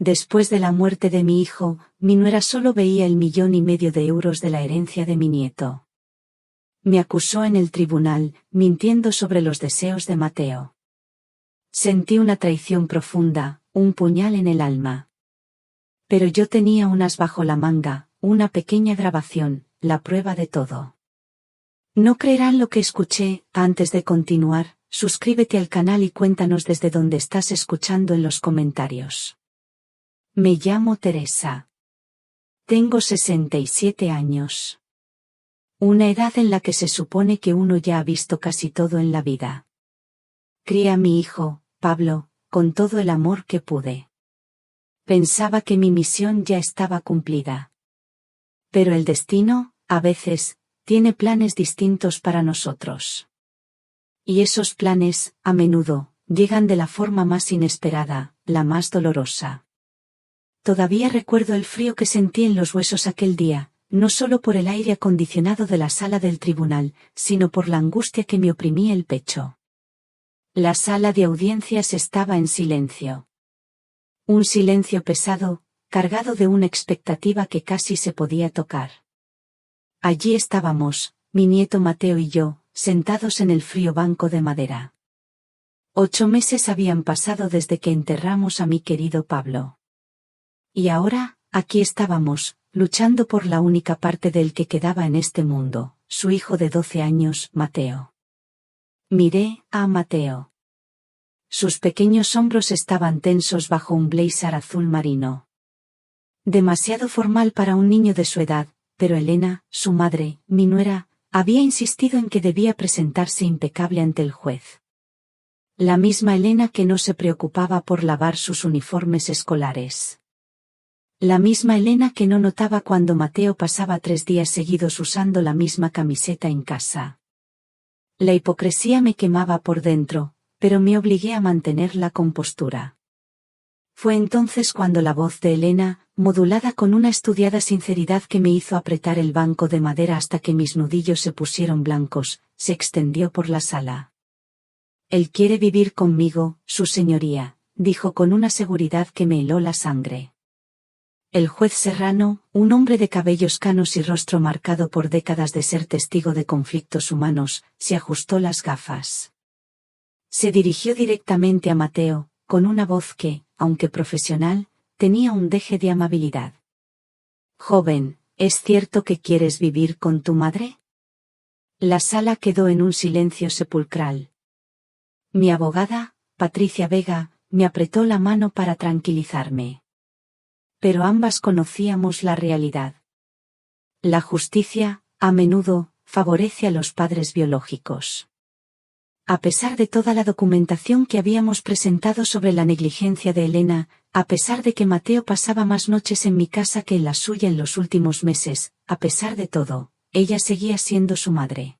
Después de la muerte de mi hijo, mi nuera solo veía el 1,5 millones de euros de la herencia de mi nieto. Me acusó en el tribunal, mintiendo sobre los deseos de Mateo. Sentí una traición profunda, un puñal en el alma. Pero yo tenía un as bajo la manga, una pequeña grabación, la prueba de todo. No creerán lo que escuché. Antes de continuar, suscríbete al canal y cuéntanos desde dónde estás escuchando en los comentarios. Me llamo Teresa. Tengo 67 años. Una edad en la que se supone que uno ya ha visto casi todo en la vida. Crié a mi hijo, Pablo, con todo el amor que pude. Pensaba que mi misión ya estaba cumplida. Pero el destino, a veces, tiene planes distintos para nosotros. Y esos planes, a menudo, llegan de la forma más inesperada, la más dolorosa. Todavía recuerdo el frío que sentí en los huesos aquel día, no solo por el aire acondicionado de la sala del tribunal, sino por la angustia que me oprimía el pecho. La sala de audiencias estaba en silencio. Un silencio pesado, cargado de una expectativa que casi se podía tocar. Allí estábamos, mi nieto Mateo y yo, sentados en el frío banco de madera. 8 meses habían pasado desde que enterramos a mi querido Pablo. Y ahora, aquí estábamos, luchando por la única parte del que quedaba en este mundo, su hijo de 12 años, Mateo. Miré a Mateo. Sus pequeños hombros estaban tensos bajo un blazer azul marino. Demasiado formal para un niño de su edad, pero Elena, su madre, mi nuera, había insistido en que debía presentarse impecable ante el juez. La misma Elena que no se preocupaba por lavar sus uniformes escolares. La misma Elena que no notaba cuando Mateo pasaba 3 días seguidos usando la misma camiseta en casa. La hipocresía me quemaba por dentro, pero me obligué a mantener la compostura. Fue entonces cuando la voz de Elena, modulada con una estudiada sinceridad que me hizo apretar el banco de madera hasta que mis nudillos se pusieron blancos, se extendió por la sala. Él quiere vivir conmigo, su señoría, dijo con una seguridad que me heló la sangre. El juez Serrano, un hombre de cabellos canos y rostro marcado por décadas de ser testigo de conflictos humanos, se ajustó las gafas. Se dirigió directamente a Mateo, con una voz que, aunque profesional, tenía un deje de amabilidad. Joven, ¿es cierto que quieres vivir con tu madre? La sala quedó en un silencio sepulcral. Mi abogada, Patricia Vega, me apretó la mano para tranquilizarme. Pero ambas conocíamos la realidad. La justicia, a menudo, favorece a los padres biológicos. A pesar de toda la documentación que habíamos presentado sobre la negligencia de Elena, a pesar de que Mateo pasaba más noches en mi casa que en la suya en los últimos meses, a pesar de todo, ella seguía siendo su madre.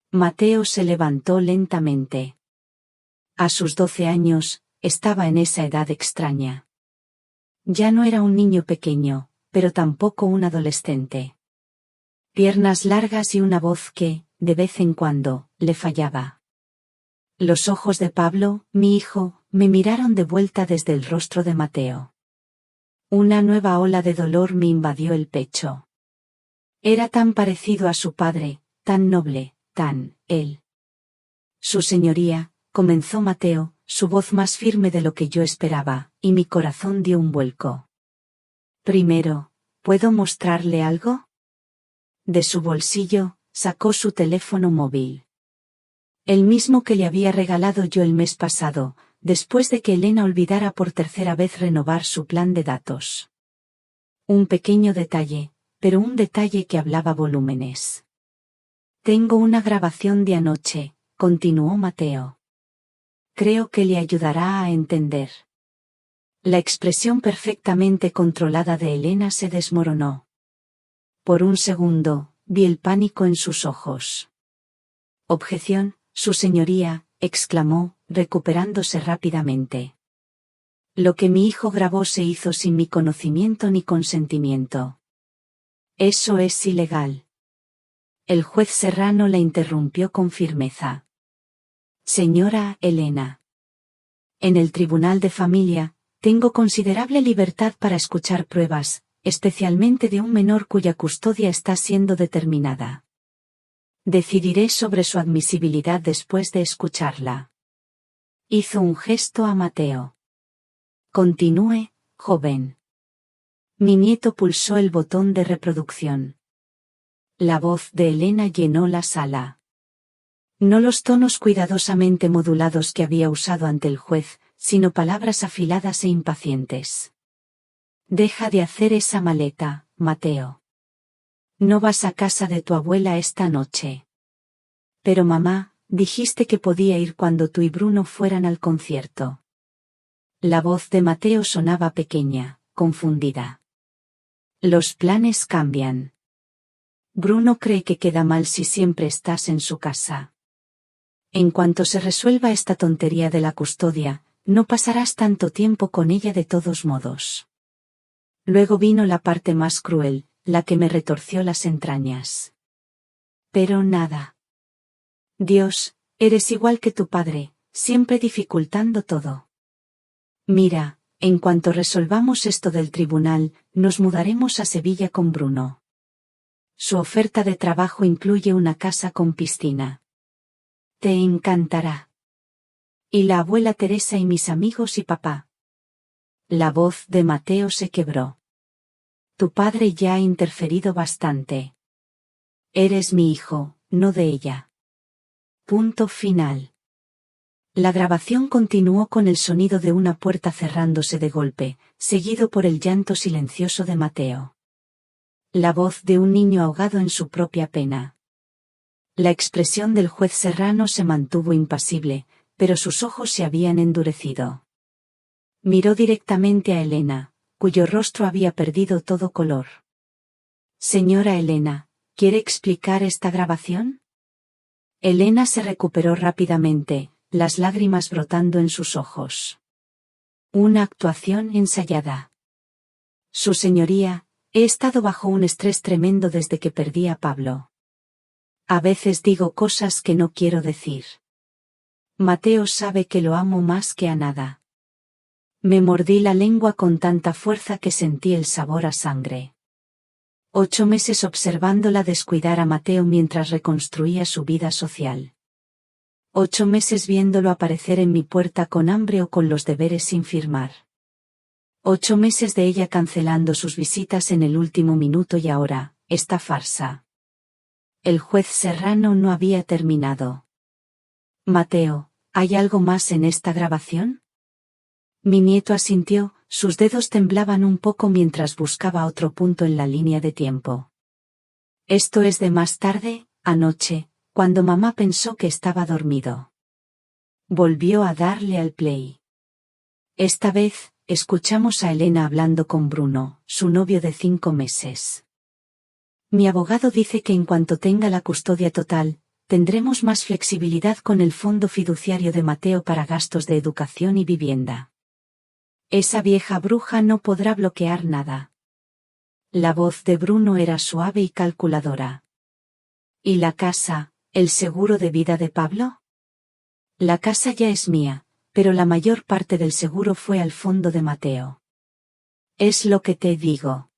Mateo se levantó lentamente. A sus 12 años, estaba en esa edad extraña. Ya no era un niño pequeño, pero tampoco un adolescente. Piernas largas y una voz que, de vez en cuando, le fallaba. Los ojos de Pablo, mi hijo, me miraron de vuelta desde el rostro de Mateo. Una nueva ola de dolor me invadió el pecho. Era tan parecido a su padre, tan noble, tan, él. Su señoría, comenzó Mateo, su voz más firme de lo que yo esperaba, y mi corazón dio un vuelco. Primero, ¿puedo mostrarle algo? De su bolsillo, sacó su teléfono móvil. El mismo que le había regalado yo el mes pasado, después de que Elena olvidara por tercera vez renovar su plan de datos. Un pequeño detalle, pero un detalle que hablaba volúmenes. Tengo una grabación de anoche, continuó Mateo. Creo que le ayudará a entender. La expresión perfectamente controlada de Elena se desmoronó. Por un segundo, vi el pánico en sus ojos. Objeción, su señoría, exclamó, recuperándose rápidamente. Lo que mi hijo grabó se hizo sin mi conocimiento ni consentimiento. Eso es ilegal. El juez Serrano la interrumpió con firmeza. Señora Elena. En el Tribunal de Familia, tengo considerable libertad para escuchar pruebas, especialmente de un menor cuya custodia está siendo determinada. Decidiré sobre su admisibilidad después de escucharla. Hizo un gesto a Mateo. Continúe, joven. Mi nieto pulsó el botón de reproducción. La voz de Elena llenó la sala. No los tonos cuidadosamente modulados que había usado ante el juez, sino palabras afiladas e impacientes. Deja de hacer esa maleta, Mateo. No vas a casa de tu abuela esta noche. Pero mamá, dijiste que podía ir cuando tú y Bruno fueran al concierto. La voz de Mateo sonaba pequeña, confundida. Los planes cambian. Bruno cree que queda mal si siempre estás en su casa. En cuanto se resuelva esta tontería de la custodia, no pasarás tanto tiempo con ella de todos modos. Luego vino la parte más cruel, la que me retorció las entrañas. Pero nada. Dios, eres igual que tu padre, siempre dificultando todo. Mira, en cuanto resolvamos esto del tribunal, nos mudaremos a Sevilla con Bruno. Su oferta de trabajo incluye una casa con piscina. Te encantará. Y la abuela Teresa y mis amigos y papá. La voz de Mateo se quebró. Tu padre ya ha interferido bastante. Eres mi hijo, no de ella. Punto final. La grabación continuó con el sonido de una puerta cerrándose de golpe, seguido por el llanto silencioso de Mateo. La voz de un niño ahogado en su propia pena. La expresión del juez Serrano se mantuvo impasible, pero sus ojos se habían endurecido. Miró directamente a Elena, cuyo rostro había perdido todo color. Señora Elena, ¿quiere explicar esta grabación? Elena se recuperó rápidamente, las lágrimas brotando en sus ojos. Una actuación ensayada. Su señoría, he estado bajo un estrés tremendo desde que perdí a Pablo. A veces digo cosas que no quiero decir. Mateo sabe que lo amo más que a nada. Me mordí la lengua con tanta fuerza que sentí el sabor a sangre. 8 meses observándola descuidar a Mateo mientras reconstruía su vida social. 8 meses viéndolo aparecer en mi puerta con hambre o con los deberes sin firmar. 8 meses de ella cancelando sus visitas en el último minuto y ahora, esta farsa. El juez Serrano no había terminado. Mateo, ¿hay algo más en esta grabación? Mi nieto asintió, sus dedos temblaban un poco mientras buscaba otro punto en la línea de tiempo. Esto es de más tarde, anoche, cuando mamá pensó que estaba dormido. Volvió a darle al play. Esta vez, escuchamos a Elena hablando con Bruno, su novio de 5 meses. Mi abogado dice que en cuanto tenga la custodia total, tendremos más flexibilidad con el fondo fiduciario de Mateo para gastos de educación y vivienda. Esa vieja bruja no podrá bloquear nada. La voz de Bruno era suave y calculadora. ¿Y la casa, el seguro de vida de Pablo? La casa ya es mía, pero la mayor parte del seguro fue al fondo de Mateo. Es lo que te digo.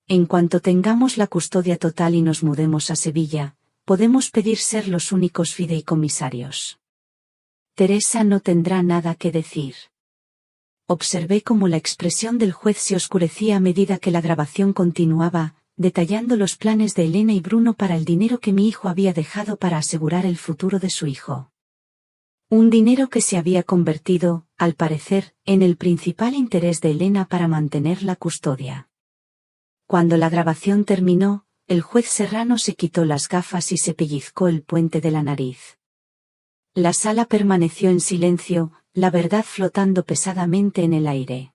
En cuanto tengamos la custodia total y nos mudemos a Sevilla, podemos pedir ser los únicos fideicomisarios. Teresa no tendrá nada que decir. Observé cómo la expresión del juez se oscurecía a medida que la grabación continuaba, detallando los planes de Elena y Bruno para el dinero que mi hijo había dejado para asegurar el futuro de su hijo. Un dinero que se había convertido, al parecer, en el principal interés de Elena para mantener la custodia. Cuando la grabación terminó, el juez Serrano se quitó las gafas y se pellizcó el puente de la nariz. La sala permaneció en silencio, la verdad flotando pesadamente en el aire.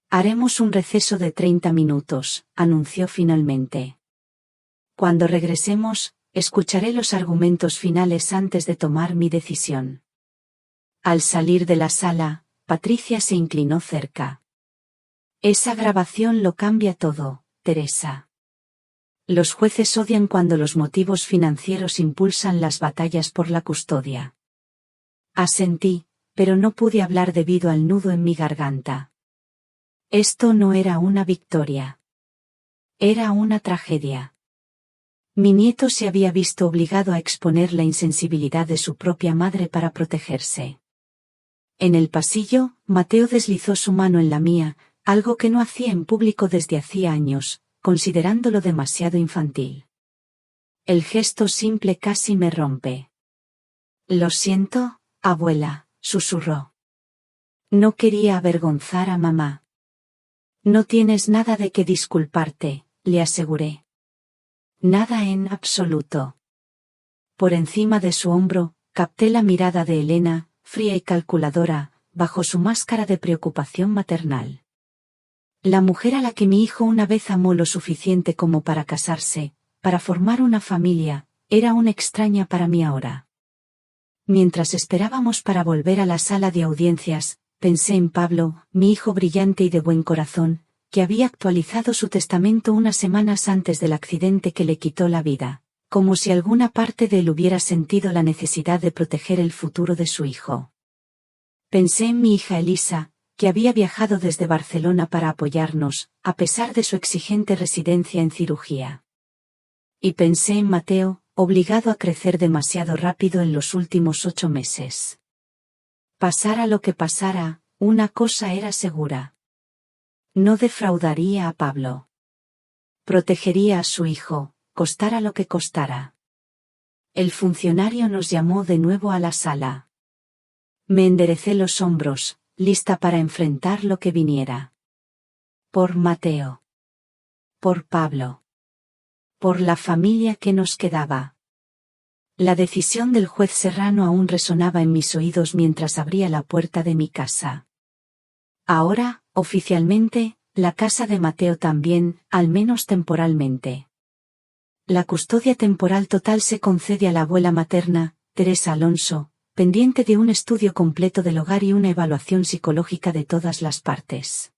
Haremos un receso de 30 minutos, anunció finalmente. Cuando regresemos, escucharé los argumentos finales antes de tomar mi decisión. Al salir de la sala, Patricia se inclinó cerca. Esa grabación lo cambia todo, Teresa. Los jueces odian cuando los motivos financieros impulsan las batallas por la custodia. Asentí, pero no pude hablar debido al nudo en mi garganta. Esto no era una victoria. Era una tragedia. Mi nieto se había visto obligado a exponer la insensibilidad de su propia madre para protegerse. En el pasillo, Mateo deslizó su mano en la mía, algo que no hacía en público desde hacía años, considerándolo demasiado infantil. El gesto simple casi me rompe. Lo siento, abuela, susurró. No quería avergonzar a mamá. No tienes nada de qué disculparte, le aseguré. Nada en absoluto. Por encima de su hombro, capté la mirada de Elena, fría y calculadora, bajo su máscara de preocupación maternal. La mujer a la que mi hijo una vez amó lo suficiente como para casarse, para formar una familia, era una extraña para mí ahora. Mientras esperábamos para volver a la sala de audiencias, pensé en Pablo, mi hijo brillante y de buen corazón, que había actualizado su testamento unas semanas antes del accidente que le quitó la vida, como si alguna parte de él hubiera sentido la necesidad de proteger el futuro de su hijo. Pensé en mi hija Elisa, que había viajado desde Barcelona para apoyarnos, a pesar de su exigente residencia en cirugía. Y pensé en Mateo, obligado a crecer demasiado rápido en los últimos 8 meses. Pasara lo que pasara, una cosa era segura. No defraudaría a Pablo. Protegería a su hijo, costara lo que costara. El funcionario nos llamó de nuevo a la sala. Me enderecé los hombros, lista para enfrentar lo que viniera. Por Mateo. Por Pablo. Por la familia que nos quedaba. La decisión del juez Serrano aún resonaba en mis oídos mientras abría la puerta de mi casa. Ahora, oficialmente, la casa de Mateo también, al menos temporalmente. La custodia temporal total se concede a la abuela materna, Teresa Alonso, pendiente de un estudio completo del hogar y una evaluación psicológica de todas las partes.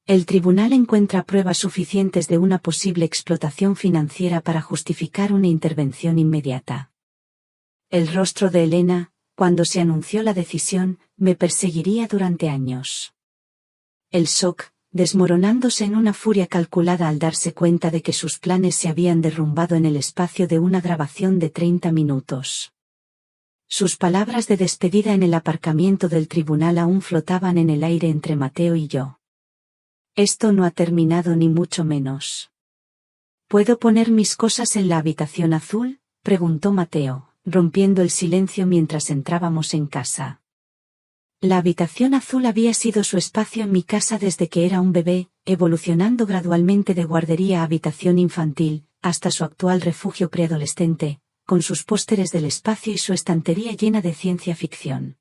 El tribunal encuentra pruebas suficientes de una posible explotación financiera para justificar una intervención inmediata. El rostro de Elena, cuando se anunció la decisión, me perseguiría durante años. El shock, desmoronándose en una furia calculada al darse cuenta de que sus planes se habían derrumbado en el espacio de una grabación de 30 minutos. Sus palabras de despedida en el aparcamiento del tribunal aún flotaban en el aire entre Mateo y yo. Esto no ha terminado ni mucho menos. ¿Puedo poner mis cosas en la habitación azul?, preguntó Mateo, rompiendo el silencio mientras entrábamos en casa. La habitación azul había sido su espacio en mi casa desde que era un bebé, evolucionando gradualmente de guardería a habitación infantil, hasta su actual refugio preadolescente, con sus pósteres del espacio y su estantería llena de ciencia ficción.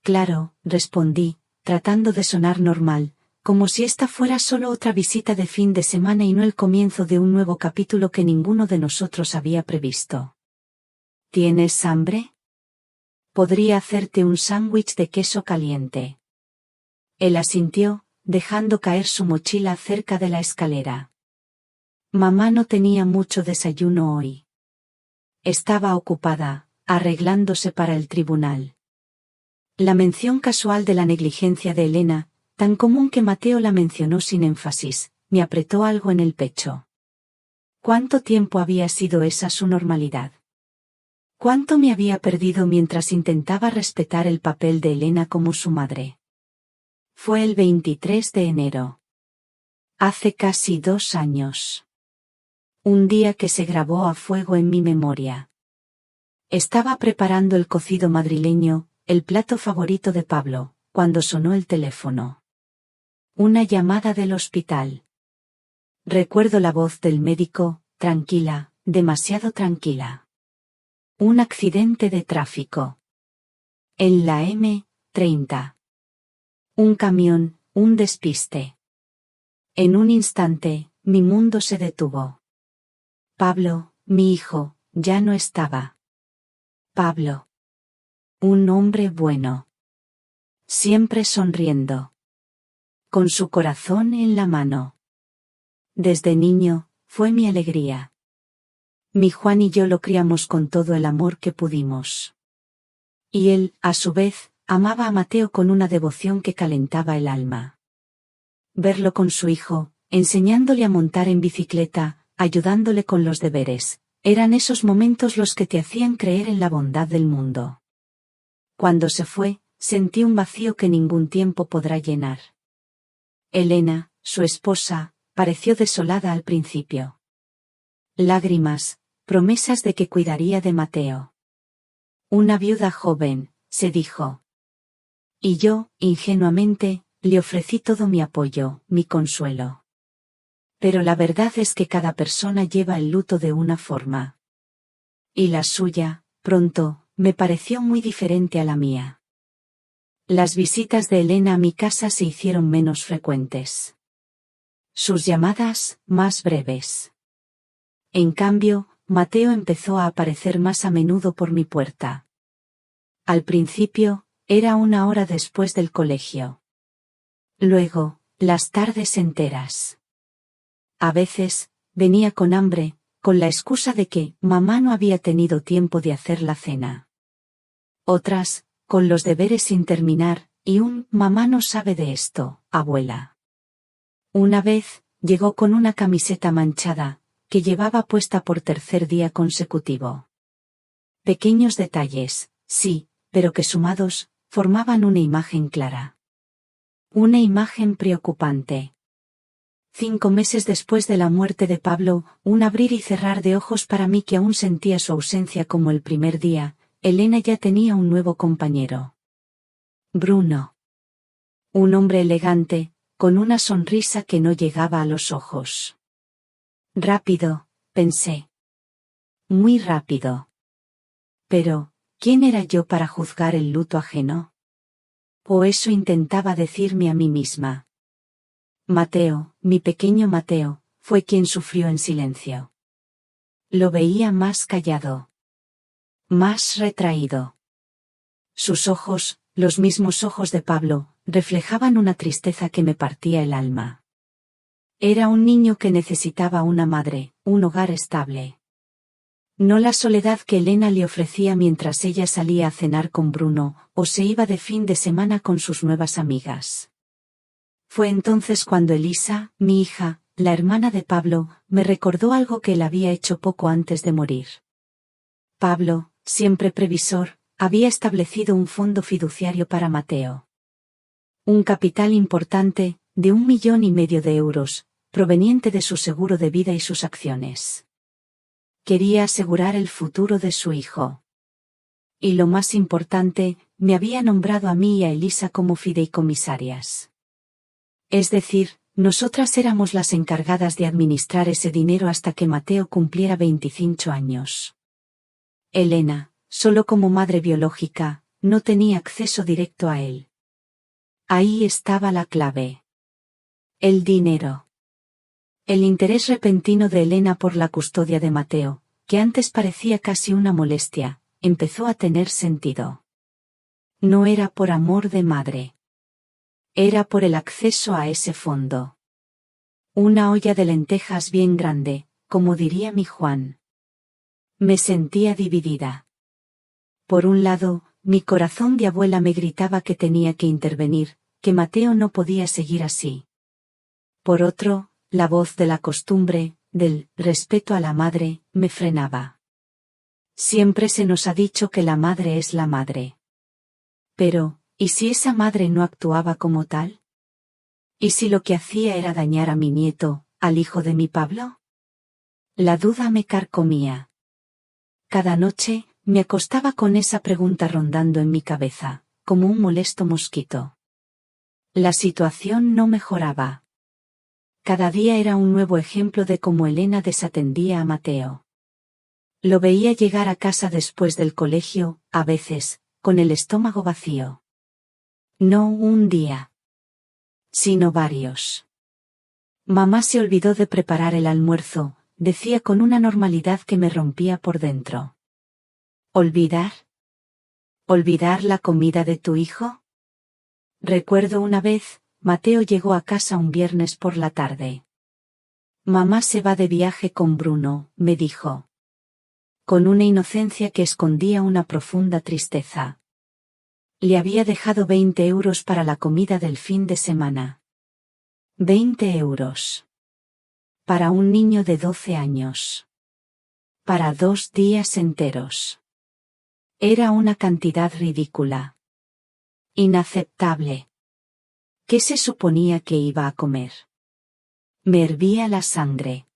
Claro, respondí, tratando de sonar normal, como si esta fuera solo otra visita de fin de semana y no el comienzo de un nuevo capítulo que ninguno de nosotros había previsto. ¿Tienes hambre? Podría hacerte un sándwich de queso caliente. Él asintió, dejando caer su mochila cerca de la escalera. Mamá no tenía mucho desayuno hoy. Estaba ocupada, arreglándose para el tribunal. La mención casual de la negligencia de Elena, tan común que Mateo la mencionó sin énfasis, me apretó algo en el pecho. ¿Cuánto tiempo había sido esa su normalidad? ¿Cuánto me había perdido mientras intentaba respetar el papel de Elena como su madre? Fue el 23 de enero. Hace casi 2 años. Un día que se grabó a fuego en mi memoria. Estaba preparando el cocido madrileño, el plato favorito de Pablo, cuando sonó el teléfono. Una llamada del hospital. Recuerdo la voz del médico, tranquila, demasiado tranquila. Un accidente de tráfico. En la M30. Un camión, un despiste. En un instante, mi mundo se detuvo. Pablo, mi hijo, ya no estaba. Pablo. Un hombre bueno. Siempre sonriendo. Con su corazón en la mano. Desde niño, fue mi alegría. Mi Juan y yo lo criamos con todo el amor que pudimos. Y él, a su vez, amaba a Mateo con una devoción que calentaba el alma. Verlo con su hijo, enseñándole a montar en bicicleta, ayudándole con los deberes, eran esos momentos los que te hacían creer en la bondad del mundo. Cuando se fue, sentí un vacío que ningún tiempo podrá llenar. Elena, su esposa, pareció desolada al principio. Lágrimas, promesas de que cuidaría de Mateo. Una viuda joven, se dijo. Y yo, ingenuamente, le ofrecí todo mi apoyo, mi consuelo. Pero la verdad es que cada persona lleva el luto de una forma. Y la suya, pronto, me pareció muy diferente a la mía. Las visitas de Elena a mi casa se hicieron menos frecuentes. Sus llamadas, más breves. En cambio, Mateo empezó a aparecer más a menudo por mi puerta. Al principio, era 1 hora después del colegio. Luego, las tardes enteras. A veces, venía con hambre, con la excusa de que mamá no había tenido tiempo de hacer la cena. Otras, con los deberes sin terminar, y mamá no sabe de esto, abuela. Una vez, llegó con una camiseta manchada, que llevaba puesta por 3er día consecutivo. Pequeños detalles, sí, pero que sumados, formaban una imagen clara. Una imagen preocupante. 5 meses después de la muerte de Pablo, un abrir y cerrar de ojos para mí que aún sentía su ausencia como el primer día, Elena ya tenía un nuevo compañero. Bruno. Un hombre elegante, con una sonrisa que no llegaba a los ojos. Rápido, pensé. Muy rápido. Pero, ¿quién era yo para juzgar el luto ajeno? O eso intentaba decirme a mí misma. Mateo, mi pequeño Mateo, fue quien sufrió en silencio. Lo veía más callado. Más retraído. Sus ojos, los mismos ojos de Pablo, reflejaban una tristeza que me partía el alma. Era un niño que necesitaba una madre, un hogar estable. No la soledad que Elena le ofrecía mientras ella salía a cenar con Bruno, o se iba de fin de semana con sus nuevas amigas. Fue entonces cuando Elisa, mi hija, la hermana de Pablo, me recordó algo que él había hecho poco antes de morir. Pablo, siempre previsor, había establecido un fondo fiduciario para Mateo. Un capital importante, de 1,5 millones de euros, proveniente de su seguro de vida y sus acciones. Quería asegurar el futuro de su hijo. Y lo más importante, me había nombrado a mí y a Elisa como fideicomisarias. Es decir, nosotras éramos las encargadas de administrar ese dinero hasta que Mateo cumpliera 25 años. Elena, solo como madre biológica, no tenía acceso directo a él. Ahí estaba la clave. El dinero. El interés repentino de Elena por la custodia de Mateo, que antes parecía casi una molestia, empezó a tener sentido. No era por amor de madre. Era por el acceso a ese fondo. Una olla de lentejas bien grande, como diría mi Juan. Me sentía dividida. Por un lado, mi corazón de abuela me gritaba que tenía que intervenir, que Mateo no podía seguir así. Por otro, la voz de la costumbre, del respeto a la madre, me frenaba. Siempre se nos ha dicho que la madre es la madre. Pero, ¿y si esa madre no actuaba como tal? ¿Y si lo que hacía era dañar a mi nieto, al hijo de mi Pablo? La duda me carcomía. Cada noche, me acostaba con esa pregunta rondando en mi cabeza, como un molesto mosquito. La situación no mejoraba. Cada día era un nuevo ejemplo de cómo Elena desatendía a Mateo. Lo veía llegar a casa después del colegio, a veces, con el estómago vacío. No un día, sino varios. Mamá se olvidó de preparar el almuerzo, decía con una normalidad que me rompía por dentro. ¿Olvidar? ¿Olvidar la comida de tu hijo? Recuerdo una vez, Mateo llegó a casa un viernes por la tarde. Mamá se va de viaje con Bruno, me dijo. Con una inocencia que escondía una profunda tristeza. Le había dejado 20 euros para la comida del fin de semana. 20 euros. Para un niño de 12 años. Para 2 días enteros. Era una cantidad ridícula. Inaceptable. ¿Qué se suponía que iba a comer? Me hervía la sangre.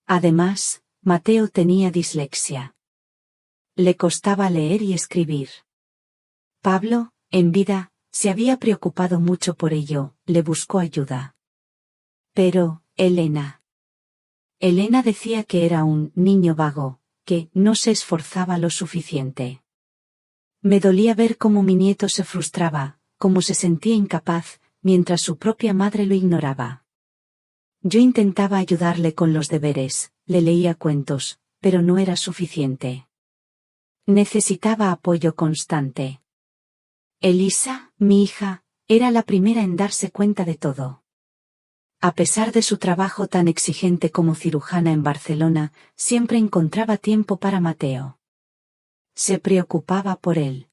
Además, Mateo tenía dislexia. Le costaba leer y escribir. Pablo, en vida, se había preocupado mucho por ello, le buscó ayuda. Pero, Elena decía que era un niño vago, que no se esforzaba lo suficiente. Me dolía ver cómo mi nieto se frustraba, cómo se sentía incapaz, mientras su propia madre lo ignoraba. Yo intentaba ayudarle con los deberes, le leía cuentos, pero no era suficiente. Necesitaba apoyo constante. Elisa, mi hija, era la primera en darse cuenta de todo. A pesar de su trabajo tan exigente como cirujana en Barcelona, siempre encontraba tiempo para Mateo. Se preocupaba por él.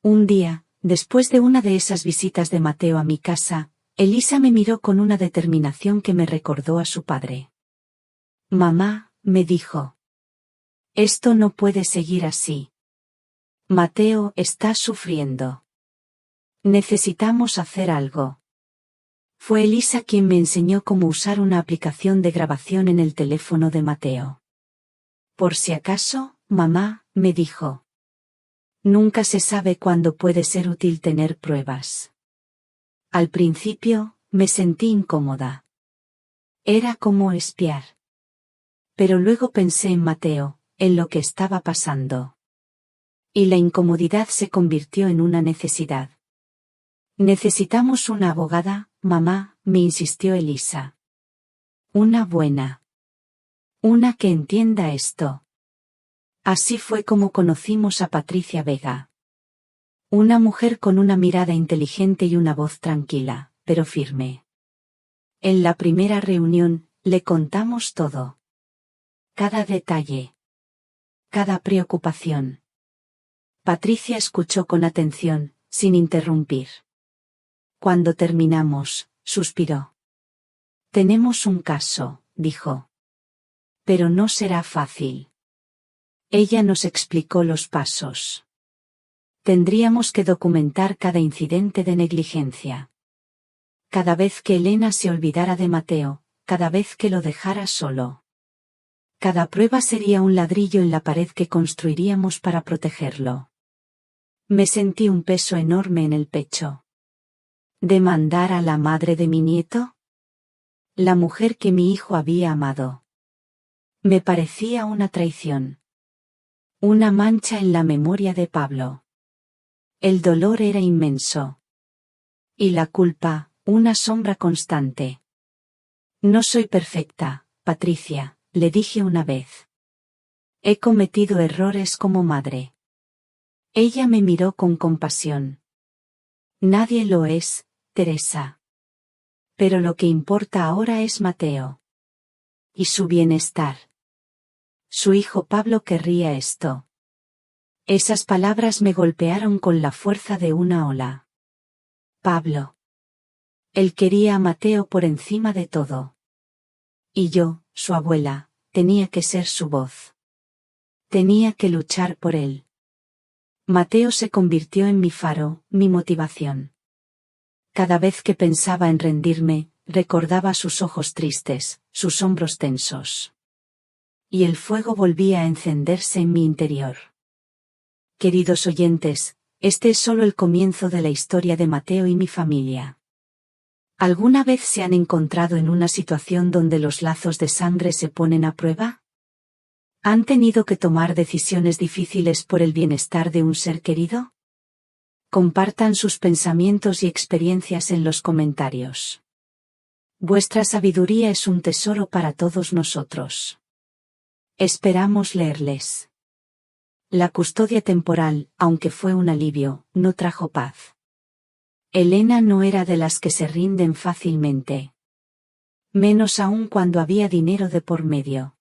Un día, después de una de esas visitas de Mateo a mi casa, Elisa me miró con una determinación que me recordó a su padre. Mamá, me dijo. Esto no puede seguir así. Mateo está sufriendo. Necesitamos hacer algo. Fue Elisa quien me enseñó cómo usar una aplicación de grabación en el teléfono de Mateo. Por si acaso, mamá, me dijo. Nunca se sabe cuándo puede ser útil tener pruebas. Al principio, me sentí incómoda. Era como espiar. Pero luego pensé en Mateo, en lo que estaba pasando. Y la incomodidad se convirtió en una necesidad. Necesitamos una abogada, mamá, me insistió Elisa. Una buena. Una que entienda esto. Así fue como conocimos a Patricia Vega. Una mujer con una mirada inteligente y una voz tranquila, pero firme. En la primera reunión, le contamos todo. Cada detalle. Cada preocupación. Patricia escuchó con atención, sin interrumpir. Cuando terminamos, suspiró. Tenemos un caso, dijo. Pero no será fácil. Ella nos explicó los pasos. Tendríamos que documentar cada incidente de negligencia. Cada vez que Elena se olvidara de Mateo, cada vez que lo dejara solo. Cada prueba sería un ladrillo en la pared que construiríamos para protegerlo. Me sentí un peso enorme en el pecho. ¿Demandar a la madre de mi nieto? La mujer que mi hijo había amado. Me parecía una traición. Una mancha en la memoria de Pablo. El dolor era inmenso. Y la culpa, una sombra constante. No soy perfecta, Patricia, le dije una vez. He cometido errores como madre. Ella me miró con compasión. Nadie lo es, Teresa. Pero lo que importa ahora es Mateo. Y su bienestar. Su hijo Pablo querría esto. Esas palabras me golpearon con la fuerza de una ola. Pablo. Él quería a Mateo por encima de todo. Y yo, su abuela, tenía que ser su voz. Tenía que luchar por él. Mateo se convirtió en mi faro, mi motivación. Cada vez que pensaba en rendirme, recordaba sus ojos tristes, sus hombros tensos. Y el fuego volvía a encenderse en mi interior. Queridos oyentes, este es solo el comienzo de la historia de Mateo y mi familia. ¿Alguna vez se han encontrado en una situación donde los lazos de sangre se ponen a prueba? ¿Han tenido que tomar decisiones difíciles por el bienestar de un ser querido? Compartan sus pensamientos y experiencias en los comentarios. Vuestra sabiduría es un tesoro para todos nosotros. Esperamos leerles. La custodia temporal, aunque fue un alivio, no trajo paz. Elena no era de las que se rinden fácilmente. Menos aún cuando había dinero de por medio.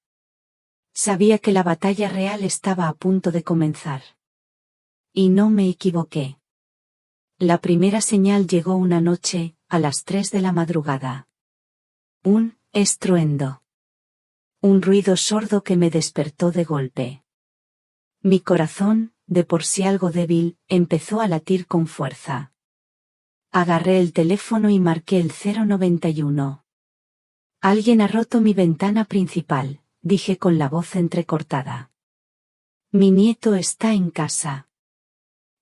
Sabía que la batalla real estaba a punto de comenzar. Y no me equivoqué. La primera señal llegó una noche, a las 3 de la madrugada. Un estruendo. Un ruido sordo que me despertó de golpe. Mi corazón, de por sí algo débil, empezó a latir con fuerza. Agarré el teléfono y marqué el 091. Alguien ha roto mi ventana principal, dije con la voz entrecortada. Mi nieto está en casa.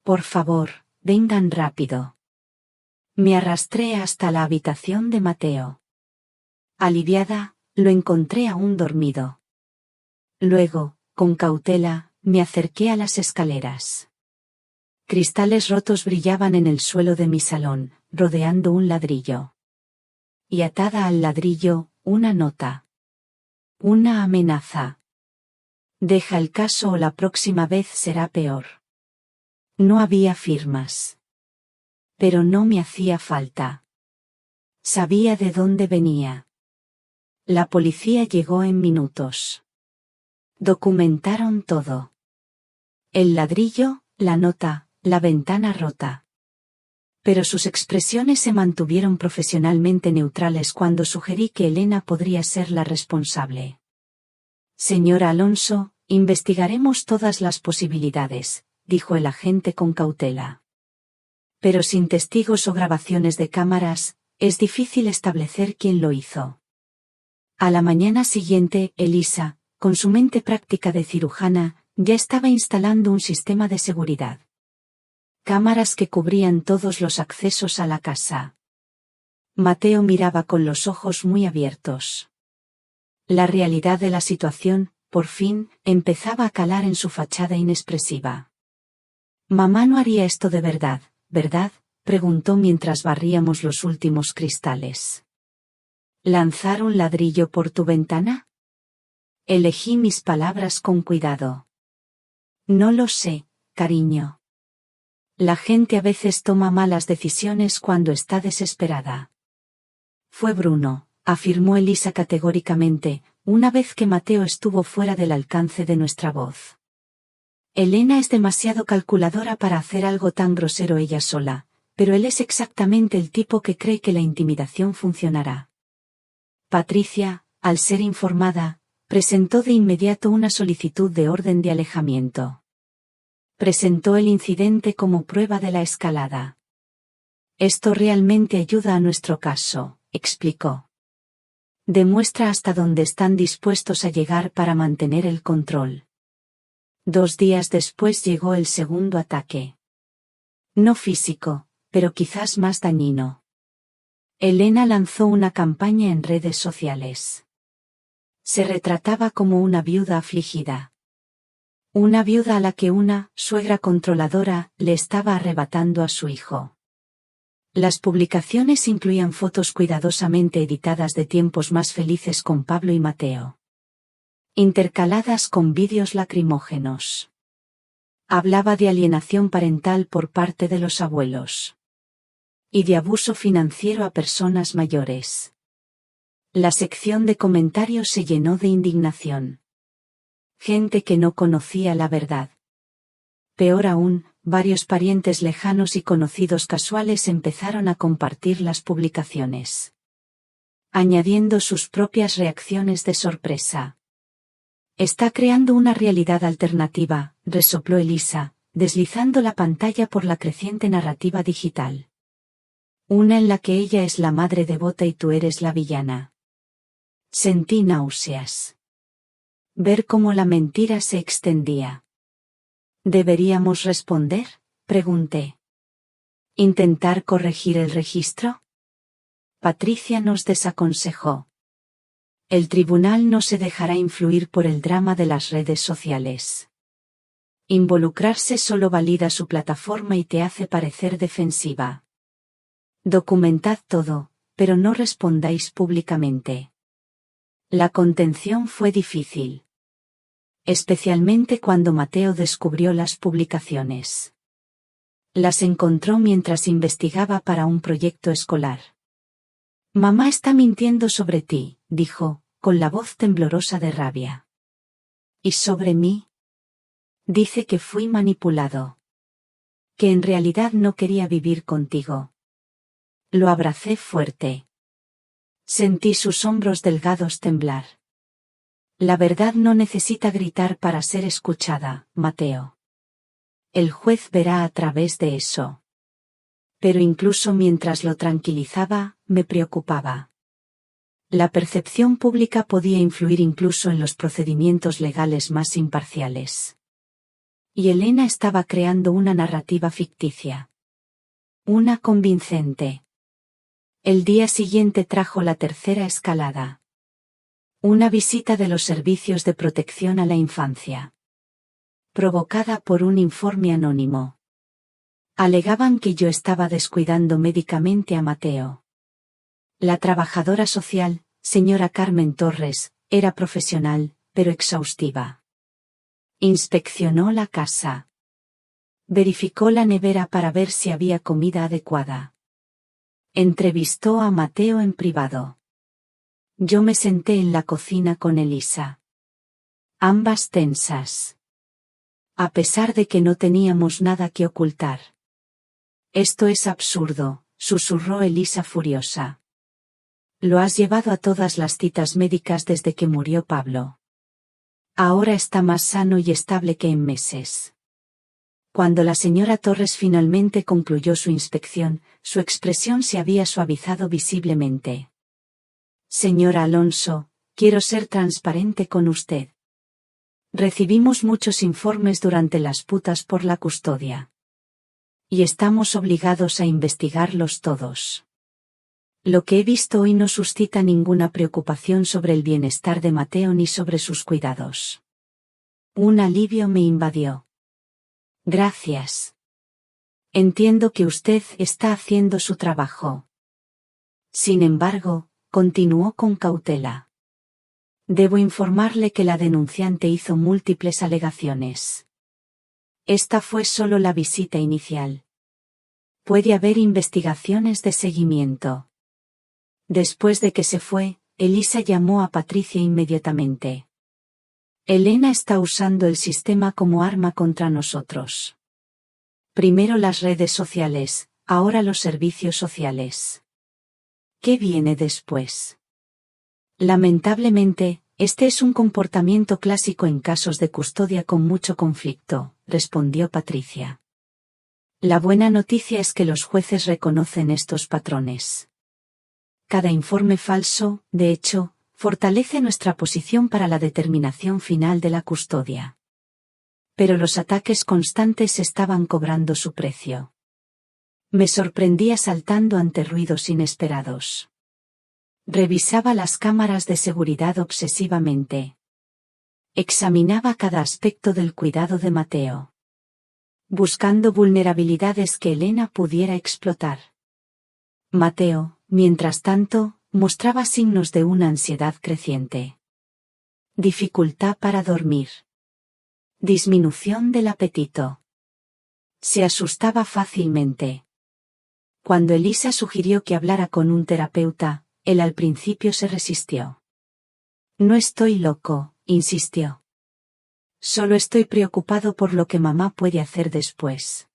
Por favor, vengan rápido. Me arrastré hasta la habitación de Mateo. Aliviada, lo encontré aún dormido. Luego, con cautela, me acerqué a las escaleras. Cristales rotos brillaban en el suelo de mi salón, rodeando un ladrillo. Y atada al ladrillo, una nota. Una amenaza. Deja el caso o la próxima vez será peor. No había firmas. Pero no me hacía falta. Sabía de dónde venía. La policía llegó en minutos. Documentaron todo. El ladrillo, la nota, la ventana rota. Pero sus expresiones se mantuvieron profesionalmente neutrales cuando sugerí que Elena podría ser la responsable. Señora Alonso, investigaremos todas las posibilidades, dijo el agente con cautela. Pero sin testigos o grabaciones de cámaras, es difícil establecer quién lo hizo. A la mañana siguiente, Elisa, con su mente práctica de cirujana, ya estaba instalando un sistema de seguridad. Cámaras que cubrían todos los accesos a la casa. Mateo miraba con los ojos muy abiertos. La realidad de la situación, por fin, empezaba a calar en su fachada inexpresiva. Mamá no haría esto de verdad, ¿verdad?, preguntó mientras barríamos los últimos cristales. ¿Lanzar un ladrillo por tu ventana? Elegí mis palabras con cuidado. No lo sé, cariño. La gente a veces toma malas decisiones cuando está desesperada. Fue Bruno, afirmó Elisa categóricamente, una vez que Mateo estuvo fuera del alcance de nuestra voz. Elena es demasiado calculadora para hacer algo tan grosero ella sola, pero él es exactamente el tipo que cree que la intimidación funcionará. Patricia, al ser informada, presentó de inmediato una solicitud de orden de alejamiento. Presentó el incidente como prueba de la escalada. Esto realmente ayuda a nuestro caso, explicó. Demuestra hasta dónde están dispuestos a llegar para mantener el control. 2 días después llegó el segundo ataque. No físico, pero quizás más dañino. Elena lanzó una campaña en redes sociales. Se retrataba como una viuda afligida. Una viuda a la que una suegra controladora le estaba arrebatando a su hijo. Las publicaciones incluían fotos cuidadosamente editadas de tiempos más felices con Pablo y Mateo, intercaladas con vídeos lacrimógenos. Hablaba de alienación parental por parte de los abuelos. Y de abuso financiero a personas mayores. La sección de comentarios se llenó de indignación. Gente que no conocía la verdad. Peor aún, varios parientes lejanos y conocidos casuales empezaron a compartir las publicaciones, añadiendo sus propias reacciones de sorpresa. Está creando una realidad alternativa, resopló Elisa, deslizando la pantalla por la creciente narrativa digital. Una en la que ella es la madre devota y tú eres la villana. Sentí náuseas. Ver cómo la mentira se extendía. ¿Deberíamos responder?, pregunté. ¿Intentar corregir el registro? Patricia nos desaconsejó. El tribunal no se dejará influir por el drama de las redes sociales. Involucrarse solo valida su plataforma y te hace parecer defensiva. Documentad todo, pero no respondáis públicamente. La contención fue difícil. Especialmente cuando Mateo descubrió las publicaciones. Las encontró mientras investigaba para un proyecto escolar. Mamá está mintiendo sobre ti, dijo, con la voz temblorosa de rabia. ¿Y sobre mí? Dice que fui manipulado. que en realidad no quería vivir contigo. Lo abracé fuerte. Sentí sus hombros delgados temblar. La verdad no necesita gritar para ser escuchada, Mateo. El juez verá a través de eso. Pero incluso mientras lo tranquilizaba, me preocupaba. La percepción pública podía influir incluso en los procedimientos legales más imparciales. Y Elena estaba creando una narrativa ficticia. Una convincente. El día siguiente trajo la tercera escalada. Una visita de los servicios de protección a la infancia. Provocada por un informe anónimo. Alegaban que yo estaba descuidando médicamente a Mateo. La trabajadora social, señora Carmen Torres, era profesional, pero exhaustiva. Inspeccionó la casa. Verificó la nevera para ver si había comida adecuada. Entrevistó a Mateo en privado. Yo me senté en la cocina con Elisa. Ambas tensas. A pesar de que no teníamos nada que ocultar. Esto es absurdo, susurró Elisa furiosa. Lo has llevado a todas las citas médicas desde que murió Pablo. Ahora está más sano y estable que en meses. Cuando la señora Torres finalmente concluyó su inspección, su expresión se había suavizado visiblemente. Señora Alonso, quiero ser transparente con usted. Recibimos muchos informes durante las putas por la custodia. Y estamos obligados a investigarlos todos. Lo que he visto hoy no suscita ninguna preocupación sobre el bienestar de Mateo ni sobre sus cuidados. Un alivio me invadió. Gracias. Entiendo que usted está haciendo su trabajo. Sin embargo, continuó con cautela. Debo informarle que la denunciante hizo múltiples alegaciones. Esta fue solo la visita inicial. Puede haber investigaciones de seguimiento. Después de que se fue, Elisa llamó a Patricia inmediatamente. Elena está usando el sistema como arma contra nosotros. Primero las redes sociales, ahora los servicios sociales. ¿Qué viene después? Lamentablemente, este es un comportamiento clásico en casos de custodia con mucho conflicto, respondió Patricia. La buena noticia es que los jueces reconocen estos patrones. Cada informe falso, de hecho, fortalece nuestra posición para la determinación final de la custodia. Pero los ataques constantes estaban cobrando su precio. Me sorprendía saltando ante ruidos inesperados. Revisaba las cámaras de seguridad obsesivamente. Examinaba cada aspecto del cuidado de Mateo. Buscando vulnerabilidades que Elena pudiera explotar. Mateo, mientras tanto, mostraba signos de una ansiedad creciente. Dificultad para dormir. Disminución del apetito. Se asustaba fácilmente. Cuando Elisa sugirió que hablara con un terapeuta, él al principio se resistió. No estoy loco, insistió. Solo estoy preocupado por lo que mamá puede hacer después.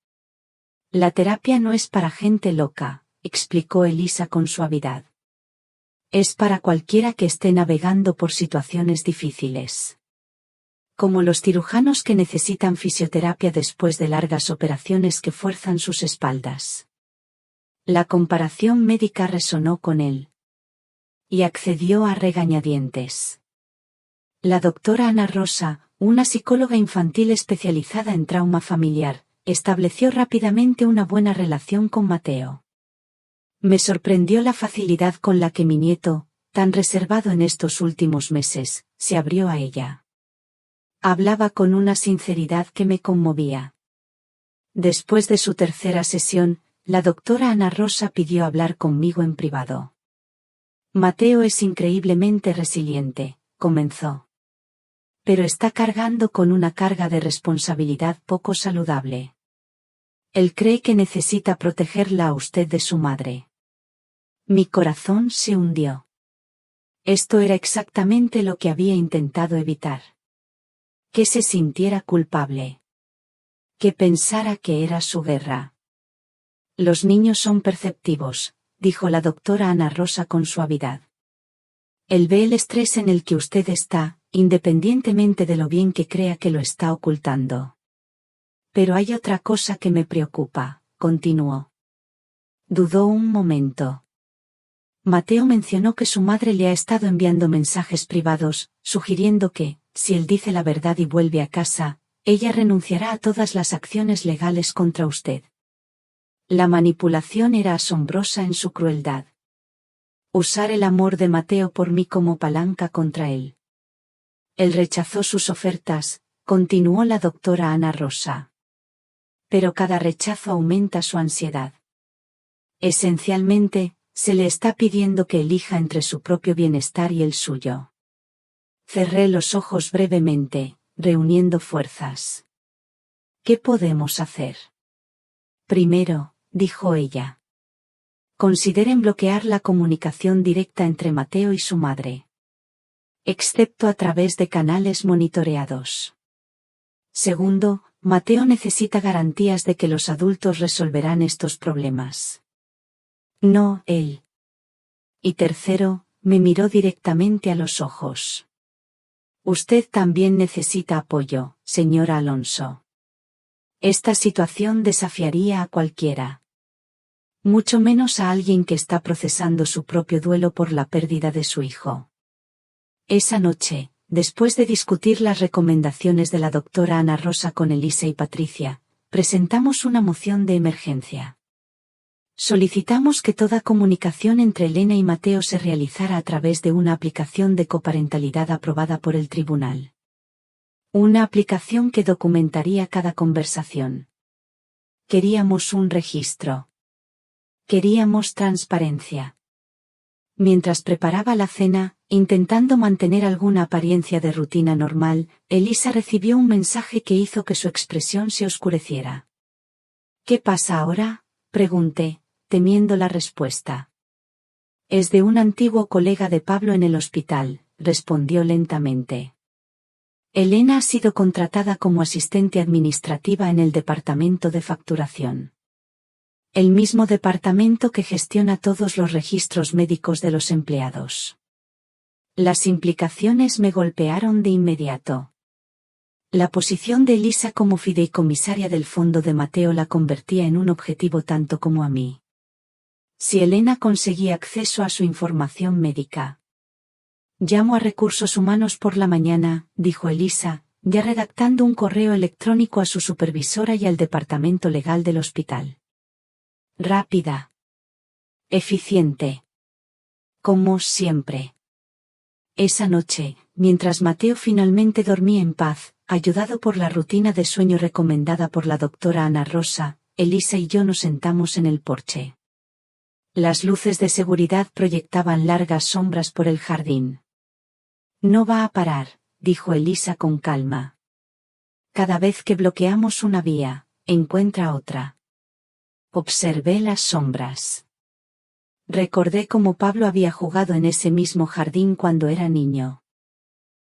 La terapia no es para gente loca, explicó Elisa con suavidad. Es para cualquiera que esté navegando por situaciones difíciles. Como los cirujanos que necesitan fisioterapia después de largas operaciones que fuerzan sus espaldas. La comparación médica resonó con él. Y accedió a regañadientes. La doctora Ana Rosa, una psicóloga infantil especializada en trauma familiar, estableció rápidamente una buena relación con Mateo. Me sorprendió la facilidad con la que mi nieto, tan reservado en estos últimos meses, se abrió a ella. Hablaba con una sinceridad que me conmovía. Después de su tercera sesión, la doctora Ana Rosa pidió hablar conmigo en privado. Mateo es increíblemente resiliente, comenzó. Pero está cargando con una carga de responsabilidad poco saludable. Él cree que necesita protegerla a usted de su madre. Mi corazón se hundió. Esto era exactamente lo que había intentado evitar. Que se sintiera culpable. Que pensara que era su guerra. Los niños son perceptivos, dijo la doctora Ana Rosa con suavidad. Él ve el estrés en el que usted está, independientemente de lo bien que crea que lo está ocultando. Pero hay otra cosa que me preocupa, continuó. Dudó un momento. Mateo mencionó que su madre le ha estado enviando mensajes privados, sugiriendo que, si él dice la verdad y vuelve a casa, ella renunciará a todas las acciones legales contra usted. La manipulación era asombrosa en su crueldad. Usar el amor de Mateo por mí como palanca contra él. Él rechazó sus ofertas, continuó la doctora Ana Rosa. Pero cada rechazo aumenta su ansiedad. Esencialmente, se le está pidiendo que elija entre su propio bienestar y el suyo. Cerré los ojos brevemente, reuniendo fuerzas. ¿Qué podemos hacer? Primero, dijo ella. Consideren bloquear la comunicación directa entre Mateo y su madre. Excepto a través de canales monitoreados. Segundo, Mateo necesita garantías de que los adultos resolverán estos problemas. No él. Y tercero, me miró directamente a los ojos. Usted también necesita apoyo, señora Alonso. Esta situación desafiaría a cualquiera. Mucho menos a alguien que está procesando su propio duelo por la pérdida de su hijo. Esa noche, después de discutir las recomendaciones de la doctora Ana Rosa con Elisa y Patricia, presentamos una moción de emergencia. Solicitamos que toda comunicación entre Elena y Mateo se realizara a través de una aplicación de coparentalidad aprobada por el tribunal. Una aplicación que documentaría cada conversación. Queríamos un registro. Queríamos transparencia. Mientras preparaba la cena, intentando mantener alguna apariencia de rutina normal, Elisa recibió un mensaje que hizo que su expresión se oscureciera. ¿Qué pasa ahora?, pregunté, temiendo la respuesta. Es de un antiguo colega de Pablo en el hospital, respondió lentamente. Elena ha sido contratada como asistente administrativa en el departamento de facturación. El mismo departamento que gestiona todos los registros médicos de los empleados. Las implicaciones me golpearon de inmediato. La posición de Elisa como fideicomisaria del fondo de Mateo la convertía en un objetivo tanto como a mí. Si Elena conseguía acceso a su información médica. Llamo a Recursos Humanos por la mañana, dijo Elisa, ya redactando un correo electrónico a su supervisora y al departamento legal del hospital. Rápida. Eficiente. Como siempre. Esa noche, mientras Mateo finalmente dormía en paz, ayudado por la rutina de sueño recomendada por la doctora Ana Rosa, Elisa y yo nos sentamos en el porche. Las luces de seguridad proyectaban largas sombras por el jardín. No va a parar, dijo Elisa con calma. Cada vez que bloqueamos una vía, encuentra otra. Observé las sombras. Recordé cómo Pablo había jugado en ese mismo jardín cuando era niño.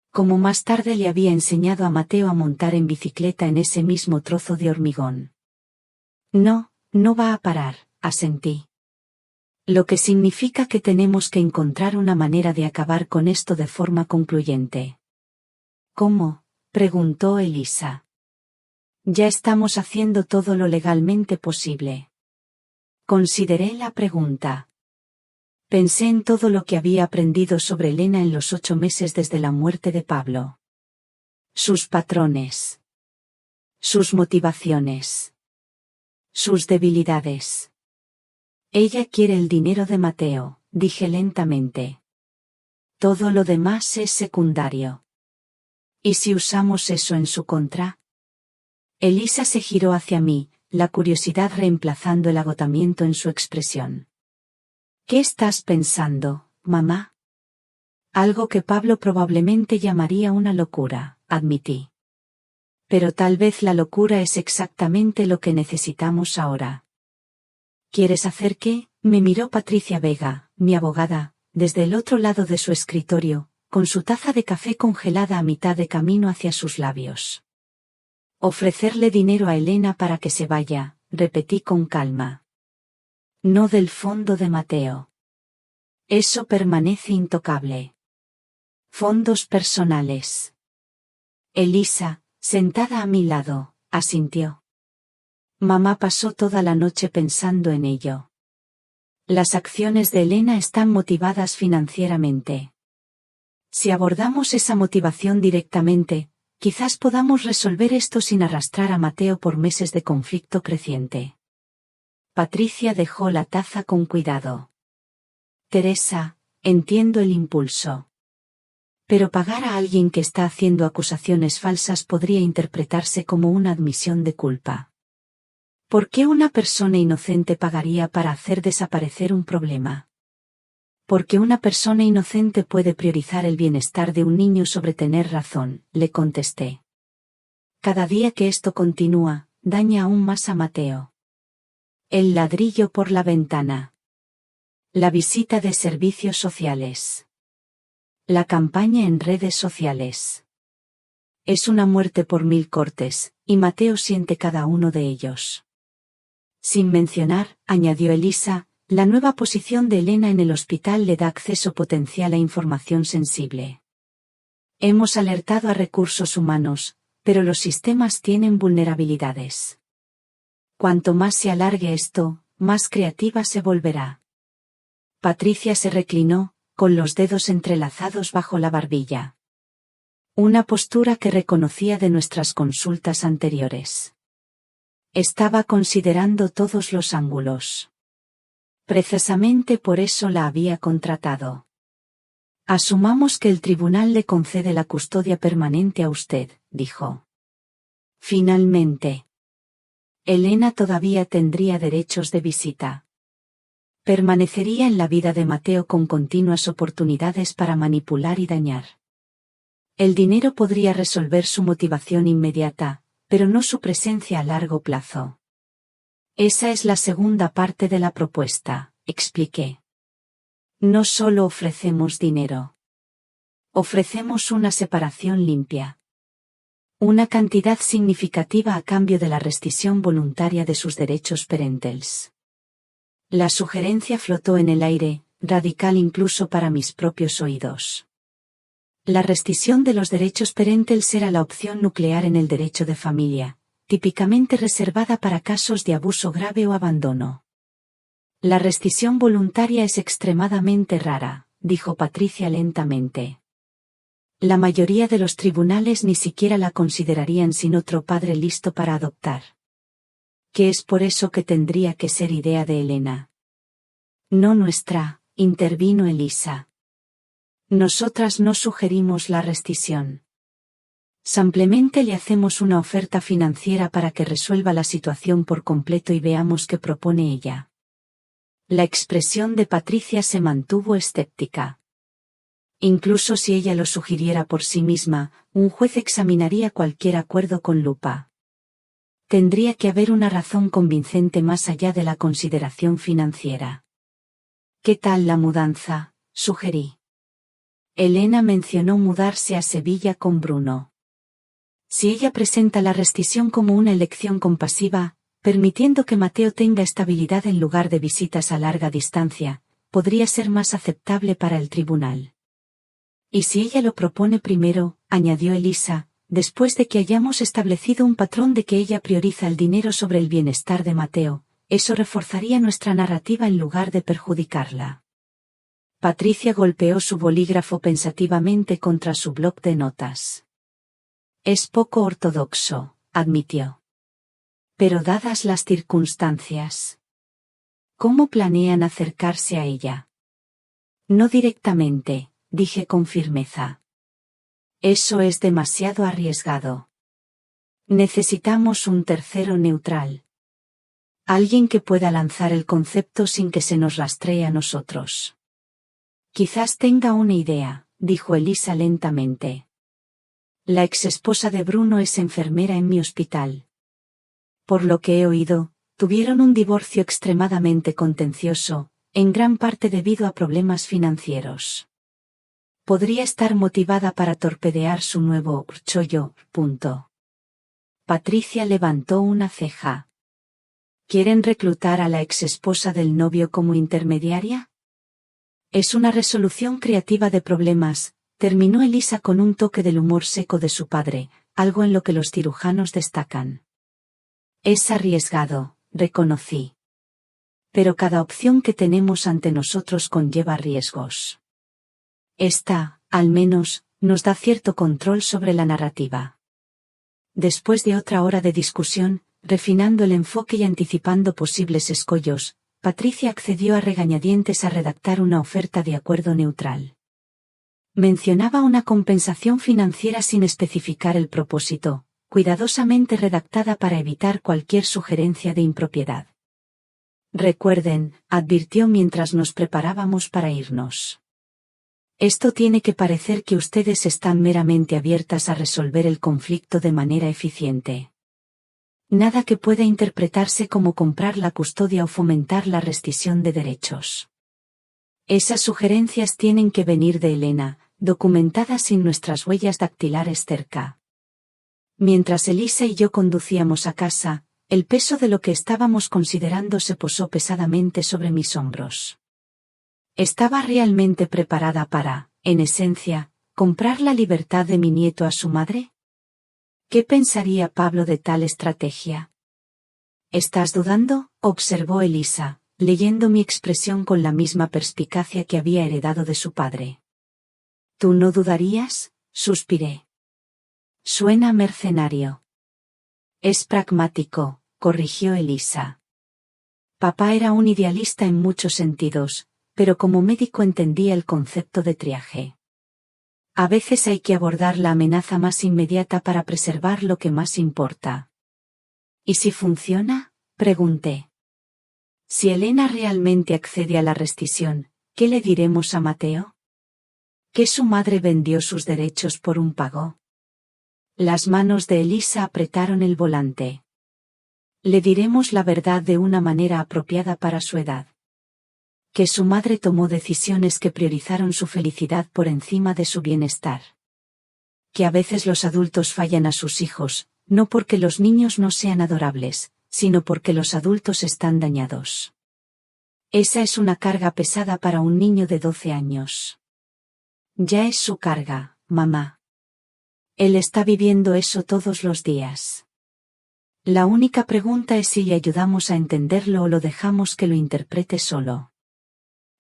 Como más tarde le había enseñado a Mateo a montar en bicicleta en ese mismo trozo de hormigón. No, no va a parar, asentí. Lo que significa que tenemos que encontrar una manera de acabar con esto de forma concluyente. ¿Cómo?, preguntó Elisa. Ya estamos haciendo todo lo legalmente posible. Consideré la pregunta. Pensé en todo lo que había aprendido sobre Elena en los 8 meses desde la muerte de Pablo. Sus patrones. Sus motivaciones. Sus debilidades. Ella quiere el dinero de Mateo, dije lentamente. Todo lo demás es secundario. ¿Y si usamos eso en su contra? Elisa se giró hacia mí, la curiosidad reemplazando el agotamiento en su expresión. ¿Qué estás pensando, mamá? Algo que Pablo probablemente llamaría una locura, admití. Pero tal vez la locura es exactamente lo que necesitamos ahora. ¿Quieres hacer qué?, me miró Patricia Vega, mi abogada, desde el otro lado de su escritorio, con su taza de café congelada a mitad de camino hacia sus labios. Ofrecerle dinero a Elena para que se vaya, repetí con calma. No del fondo de Mateo. Eso permanece intocable. Fondos personales. Elisa, sentada a mi lado, asintió. Mamá pasó toda la noche pensando en ello. Las acciones de Elena están motivadas financieramente. Si abordamos esa motivación directamente, quizás podamos resolver esto sin arrastrar a Mateo por meses de conflicto creciente. Patricia dejó la taza con cuidado. Teresa, entiendo el impulso. Pero pagar a alguien que está haciendo acusaciones falsas podría interpretarse como una admisión de culpa. ¿Por qué una persona inocente pagaría para hacer desaparecer un problema? Porque una persona inocente puede priorizar el bienestar de un niño sobre tener razón, le contesté. Cada día que esto continúa, daña aún más a Mateo. El ladrillo por la ventana. La visita de servicios sociales. La campaña en redes sociales. Es una muerte por 1000 cortes, y Mateo siente cada uno de ellos. Sin mencionar, añadió Elisa, la nueva posición de Elena en el hospital le da acceso potencial a información sensible. Hemos alertado a recursos humanos, pero los sistemas tienen vulnerabilidades. Cuanto más se alargue esto, más creativa se volverá. Patricia se reclinó, con los dedos entrelazados bajo la barbilla. Una postura que reconocía de nuestras consultas anteriores. Estaba considerando todos los ángulos. Precisamente por eso la había contratado. Asumamos que el tribunal le concede la custodia permanente a usted, dijo. Finalmente. Elena todavía tendría derechos de visita. Permanecería en la vida de Mateo con continuas oportunidades para manipular y dañar. El dinero podría resolver su motivación inmediata, pero no su presencia a largo plazo. Esa es la segunda parte de la propuesta, expliqué. No solo ofrecemos dinero. Ofrecemos una separación limpia. Una cantidad significativa a cambio de la rescisión voluntaria de sus derechos parentales. La sugerencia flotó en el aire, radical incluso para mis propios oídos. La rescisión de los derechos parentales era la opción nuclear en el derecho de familia, típicamente reservada para casos de abuso grave o abandono. La rescisión voluntaria es extremadamente rara, dijo Patricia lentamente. La mayoría de los tribunales ni siquiera la considerarían sin otro padre listo para adoptar. Que es por eso que tendría que ser idea de Elena. No nuestra, intervino Elisa. Nosotras no sugerimos la rescisión. Simplemente le hacemos una oferta financiera para que resuelva la situación por completo y veamos qué propone ella. La expresión de Patricia se mantuvo escéptica. Incluso si ella lo sugiriera por sí misma, un juez examinaría cualquier acuerdo con lupa. Tendría que haber una razón convincente más allá de la consideración financiera. ¿Qué tal la mudanza?, sugerí. Elena mencionó mudarse a Sevilla con Bruno. Si ella presenta la rescisión como una elección compasiva, permitiendo que Mateo tenga estabilidad en lugar de visitas a larga distancia, podría ser más aceptable para el tribunal. Y si ella lo propone primero, añadió Elisa, después de que hayamos establecido un patrón de que ella prioriza el dinero sobre el bienestar de Mateo, eso reforzaría nuestra narrativa en lugar de perjudicarla. Patricia golpeó su bolígrafo pensativamente contra su bloc de notas. Es poco ortodoxo, admitió. Pero dadas las circunstancias, ¿cómo planean acercarse a ella? No directamente, dije con firmeza. Eso es demasiado arriesgado. Necesitamos un tercero neutral. Alguien que pueda lanzar el concepto sin que se nos rastree a nosotros. Quizás tenga una idea, dijo Elisa lentamente. La exesposa de Bruno es enfermera en mi hospital. Por lo que he oído, tuvieron un divorcio extremadamente contencioso, en gran parte debido a problemas financieros. Podría estar motivada para torpedear su nuevo chollo. Patricia levantó una ceja. ¿Quieren reclutar a la exesposa del novio como intermediaria? Es una resolución creativa de problemas, terminó Elisa con un toque del humor seco de su padre, algo en lo que los cirujanos destacan. Es arriesgado, reconocí. Pero cada opción que tenemos ante nosotros conlleva riesgos. Esta, al menos, nos da cierto control sobre la narrativa. Después de otra hora de discusión, refinando el enfoque y anticipando posibles escollos, Patricia accedió a regañadientes a redactar una oferta de acuerdo neutral. Mencionaba una compensación financiera sin especificar el propósito, cuidadosamente redactada para evitar cualquier sugerencia de impropiedad. Recuerden, advirtió mientras nos preparábamos para irnos. Esto tiene que parecer que ustedes están meramente abiertas a resolver el conflicto de manera eficiente. Nada que pueda interpretarse como comprar la custodia o fomentar la rescisión de derechos. Esas sugerencias tienen que venir de Elena, documentadas sin nuestras huellas dactilares cerca. Mientras Elisa y yo conducíamos a casa, el peso de lo que estábamos considerando se posó pesadamente sobre mis hombros. ¿Estaba realmente preparada para, en esencia, comprar la libertad de mi nieto a su madre? ¿Qué pensaría Pablo de tal estrategia? ¿Estás dudando?, observó Elisa, leyendo mi expresión con la misma perspicacia que había heredado de su padre. ¿Tú no dudarías?, suspiré. Suena mercenario. Es pragmático, corrigió Elisa. Papá era un idealista en muchos sentidos, pero como médico entendía el concepto de triaje. A veces hay que abordar la amenaza más inmediata para preservar lo que más importa. ¿Y si funciona?, pregunté. Si Elena realmente accede a la rescisión, ¿qué le diremos a Mateo? ¿Que su madre vendió sus derechos por un pago? Las manos de Elisa apretaron el volante. Le diremos la verdad de una manera apropiada para su edad. Que su madre tomó decisiones que priorizaron su felicidad por encima de su bienestar. Que a veces los adultos fallan a sus hijos, no porque los niños no sean adorables, sino porque los adultos están dañados. Esa es una carga pesada para un niño de 12 años. Ya es su carga, mamá. Él está viviendo eso todos los días. La única pregunta es si le ayudamos a entenderlo o lo dejamos que lo interprete solo.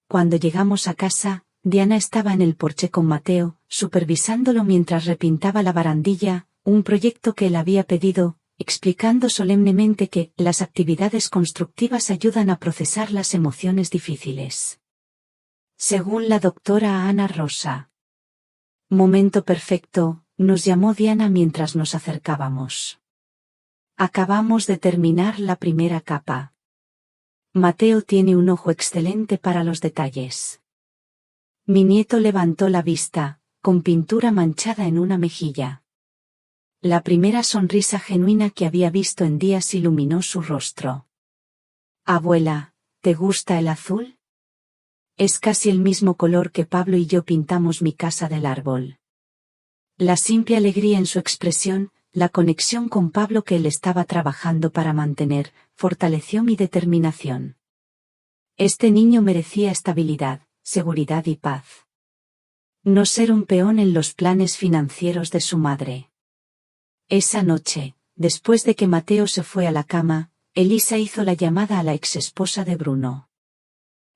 Cuando llegamos a casa, Diana estaba en el porche con Mateo, supervisándolo mientras repintaba la barandilla, un proyecto que él había pedido, explicando solemnemente que las actividades constructivas ayudan a procesar las emociones difíciles. Según la doctora Ana Rosa. Momento perfecto, nos llamó Diana mientras nos acercábamos. Acabamos de terminar la primera capa. Mateo tiene un ojo excelente para los detalles. Mi nieto levantó la vista, con pintura manchada en una mejilla. La primera sonrisa genuina que había visto en días iluminó su rostro. Abuela, ¿te gusta el azul? Es casi el mismo color que Pablo y yo pintamos mi casa del árbol. La simple alegría en su expresión, la conexión con Pablo que él estaba trabajando para mantener, fortaleció mi determinación. Este niño merecía estabilidad, seguridad y paz. No ser un peón en los planes financieros de su madre. Esa noche, después de que Mateo se fue a la cama, Elisa hizo la llamada a la exesposa de Bruno.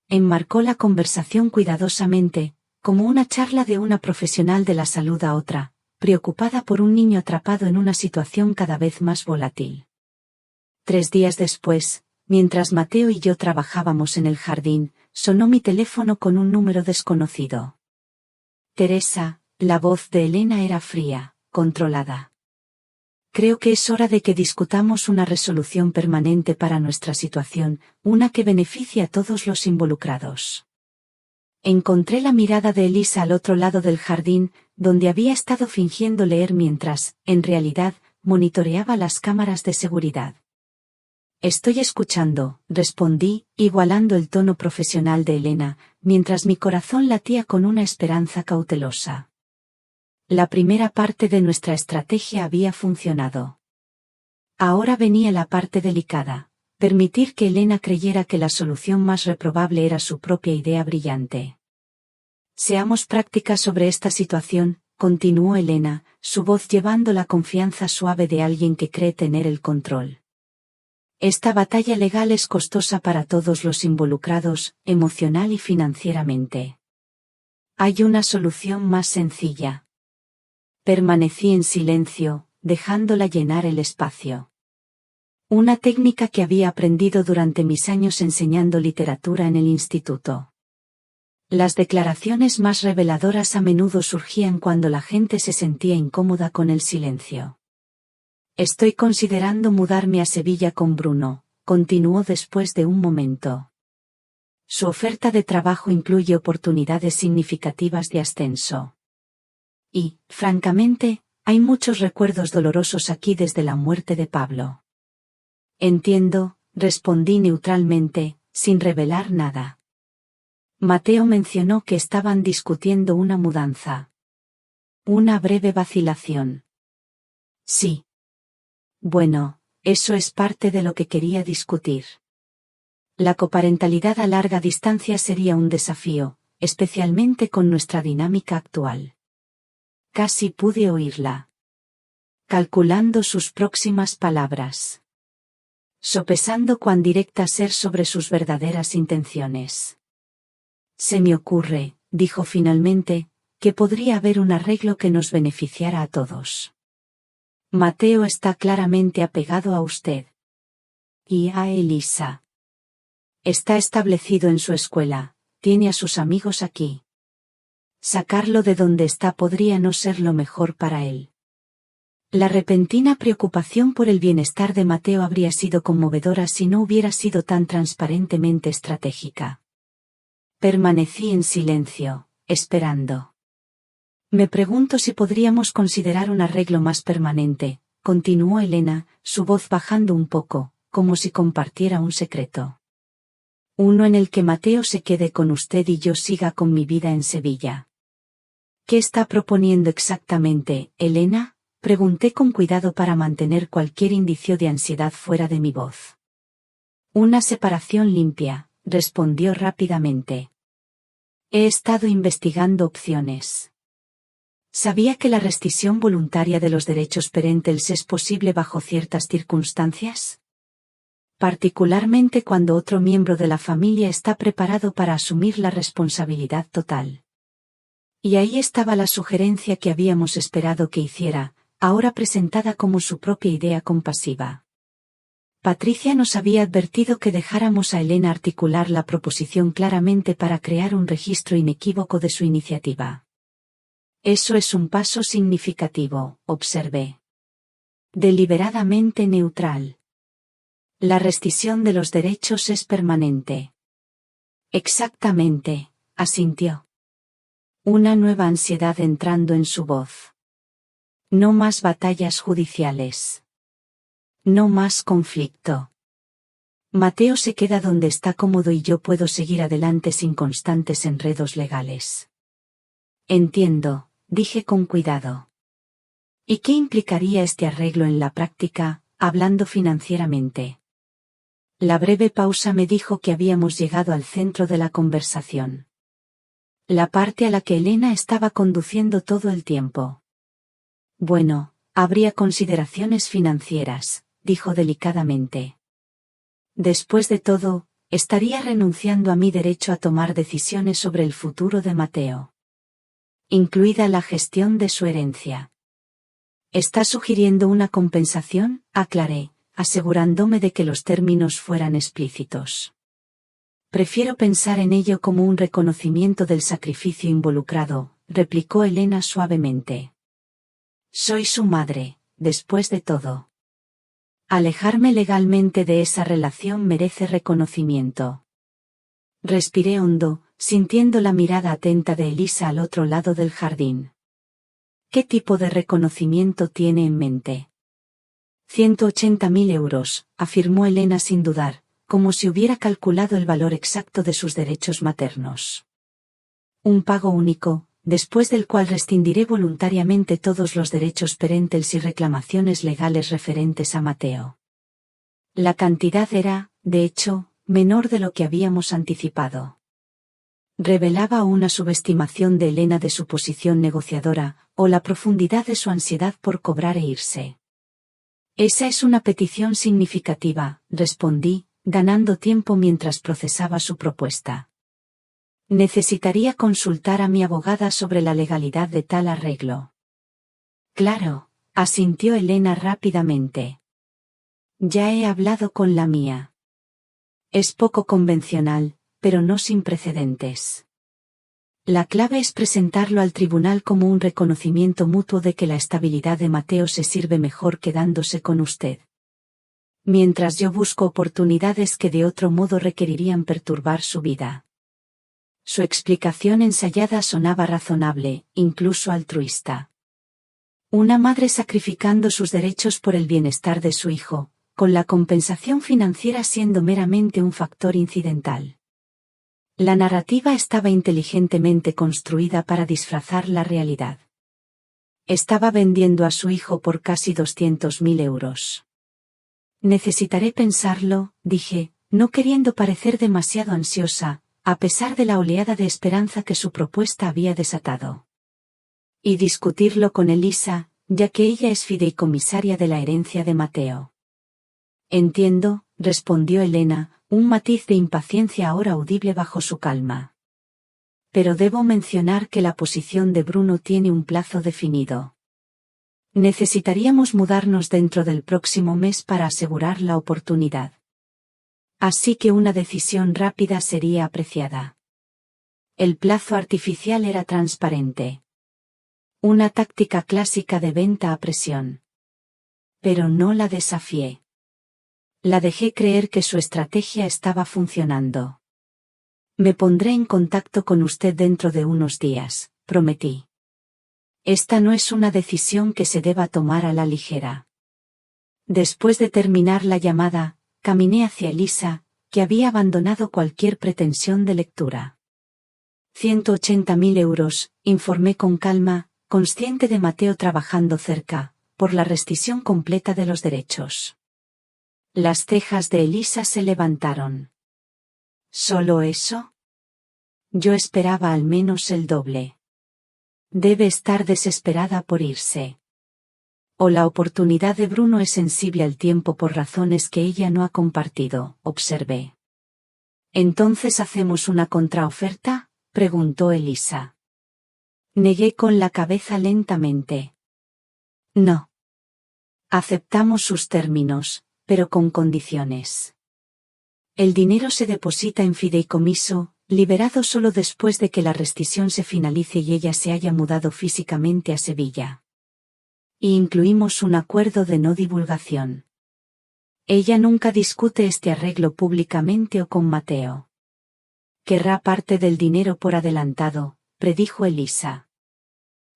Enmarcó la conversación cuidadosamente, como una charla de una profesional de la salud a otra, preocupada por un niño atrapado en una situación cada vez más volátil. 3 días después, mientras Mateo y yo trabajábamos en el jardín, sonó mi teléfono con un número desconocido. Teresa, la voz de Elena era fría, controlada. Creo que es hora de que discutamos una resolución permanente para nuestra situación, una que beneficie a todos los involucrados. Encontré la mirada de Elisa al otro lado del jardín, donde había estado fingiendo leer mientras, en realidad, monitoreaba las cámaras de seguridad. Estoy escuchando, respondí, igualando el tono profesional de Elena, mientras mi corazón latía con una esperanza cautelosa. La primera parte de nuestra estrategia había funcionado. Ahora venía la parte delicada: permitir que Elena creyera que la solución más reprobable era su propia idea brillante. Seamos prácticas sobre esta situación, continuó Elena, su voz llevando la confianza suave de alguien que cree tener el control. Esta batalla legal es costosa para todos los involucrados, emocional y financieramente. Hay una solución más sencilla. Permanecí en silencio, dejándola llenar el espacio. Una técnica que había aprendido durante mis años enseñando literatura en el instituto. Las declaraciones más reveladoras a menudo surgían cuando la gente se sentía incómoda con el silencio. Estoy considerando mudarme a Sevilla con Bruno, continuó después de un momento. Su oferta de trabajo incluye oportunidades significativas de ascenso. Y, francamente, hay muchos recuerdos dolorosos aquí desde la muerte de Pablo. Entiendo, respondí neutralmente, sin revelar nada. Mateo mencionó que estaban discutiendo una mudanza. Una breve vacilación. Sí. Bueno, eso es parte de lo que quería discutir. La coparentalidad a larga distancia sería un desafío, especialmente con nuestra dinámica actual. Casi pude oírla. Calculando sus próximas palabras. Sopesando cuán directa ser sobre sus verdaderas intenciones. Se me ocurre, dijo finalmente, que podría haber un arreglo que nos beneficiara a todos. Mateo está claramente apegado a usted. Y a Elisa. Está establecido en su escuela, tiene a sus amigos aquí. Sacarlo de donde está podría no ser lo mejor para él. La repentina preocupación por el bienestar de Mateo habría sido conmovedora si no hubiera sido tan transparentemente estratégica. Permanecí en silencio, esperando. Me pregunto si podríamos considerar un arreglo más permanente, continuó Elena, su voz bajando un poco, como si compartiera un secreto. Uno en el que Mateo se quede con usted y yo siga con mi vida en Sevilla. ¿Qué está proponiendo exactamente, Elena? Pregunté con cuidado para mantener cualquier indicio de ansiedad fuera de mi voz. Una separación limpia, respondió rápidamente. He estado investigando opciones. ¿Sabía que la rescisión voluntaria de los derechos parentales es posible bajo ciertas circunstancias? Particularmente cuando otro miembro de la familia está preparado para asumir la responsabilidad total. Y ahí estaba la sugerencia que habíamos esperado que hiciera, ahora presentada como su propia idea compasiva. Patricia nos había advertido que dejáramos a Elena articular la proposición claramente para crear un registro inequívoco de su iniciativa. Eso es un paso significativo, observé. Deliberadamente neutral. La rescisión de los derechos es permanente. Exactamente, asintió. Una nueva ansiedad entrando en su voz. No más batallas judiciales. No más conflicto. Mateo se queda donde está cómodo y yo puedo seguir adelante sin constantes enredos legales. Entiendo, dije con cuidado. ¿Y qué implicaría este arreglo en la práctica, hablando financieramente? La breve pausa me dijo que habíamos llegado al centro de la conversación. La parte a la que Elena estaba conduciendo todo el tiempo. Bueno, habría consideraciones financieras, dijo delicadamente. Después de todo, estaría renunciando a mi derecho a tomar decisiones sobre el futuro de Mateo. Incluida la gestión de su herencia. ¿Está sugiriendo una compensación?, aclaré, asegurándome de que los términos fueran explícitos. Prefiero pensar en ello como un reconocimiento del sacrificio involucrado, replicó Elena suavemente. Soy su madre, después de todo. Alejarme legalmente de esa relación merece reconocimiento. Respiré hondo, sintiendo la mirada atenta de Elisa al otro lado del jardín. ¿Qué tipo de reconocimiento tiene en mente? 180.000 euros, afirmó Elena sin dudar, como si hubiera calculado el valor exacto de sus derechos maternos. Un pago único, después del cual rescindiré voluntariamente todos los derechos perentels y reclamaciones legales referentes a Mateo. La cantidad era, de hecho, menor de lo que habíamos anticipado. Revelaba una subestimación de Elena de su posición negociadora, o la profundidad de su ansiedad por cobrar e irse. Esa es una petición significativa, respondí, ganando tiempo mientras procesaba su propuesta. Necesitaría consultar a mi abogada sobre la legalidad de tal arreglo. Claro, asintió Elena rápidamente. Ya he hablado con la mía. Es poco convencional, pero no sin precedentes. La clave es presentarlo al tribunal como un reconocimiento mutuo de que la estabilidad de Mateo se sirve mejor quedándose con usted. Mientras yo busco oportunidades que de otro modo requerirían perturbar su vida. Su explicación ensayada sonaba razonable, incluso altruista. Una madre sacrificando sus derechos por el bienestar de su hijo, con la compensación financiera siendo meramente un factor incidental. La narrativa estaba inteligentemente construida para disfrazar la realidad. Estaba vendiendo a su hijo por casi 200.000 euros. Necesitaré pensarlo, dije, no queriendo parecer demasiado ansiosa, a pesar de la oleada de esperanza que su propuesta había desatado. Y discutirlo con Elisa, ya que ella es fideicomisaria de la herencia de Mateo. Entiendo, respondió Elena, un matiz de impaciencia ahora audible bajo su calma. Pero debo mencionar que la posición de Bruno tiene un plazo definido. Necesitaríamos mudarnos dentro del próximo mes para asegurar la oportunidad. Así que una decisión rápida sería apreciada. El plazo artificial era transparente. Una táctica clásica de venta a presión. Pero no la desafié. La dejé creer que su estrategia estaba funcionando. Me pondré en contacto con usted dentro de unos días, prometí. Esta no es una decisión que se deba tomar a la ligera. Después de terminar la llamada, caminé hacia Elisa, que había abandonado cualquier pretensión de lectura. 180.000 euros, informé con calma, consciente de Mateo trabajando cerca, por la rescisión completa de los derechos. Las cejas de Elisa se levantaron. ¿Solo eso? Yo esperaba al menos el doble. Debe estar desesperada por irse. O la oportunidad de Bruno es sensible al tiempo por razones que ella no ha compartido, observé. ¿Entonces hacemos una contraoferta?, preguntó Elisa. Negué con la cabeza lentamente. No. Aceptamos sus términos, pero con condiciones. El dinero se deposita en fideicomiso, liberado solo después de que la rescisión se finalice y ella se haya mudado físicamente a Sevilla. Y incluimos un acuerdo de no divulgación. Ella nunca discute este arreglo públicamente o con Mateo. Querrá parte del dinero por adelantado, predijo Elisa.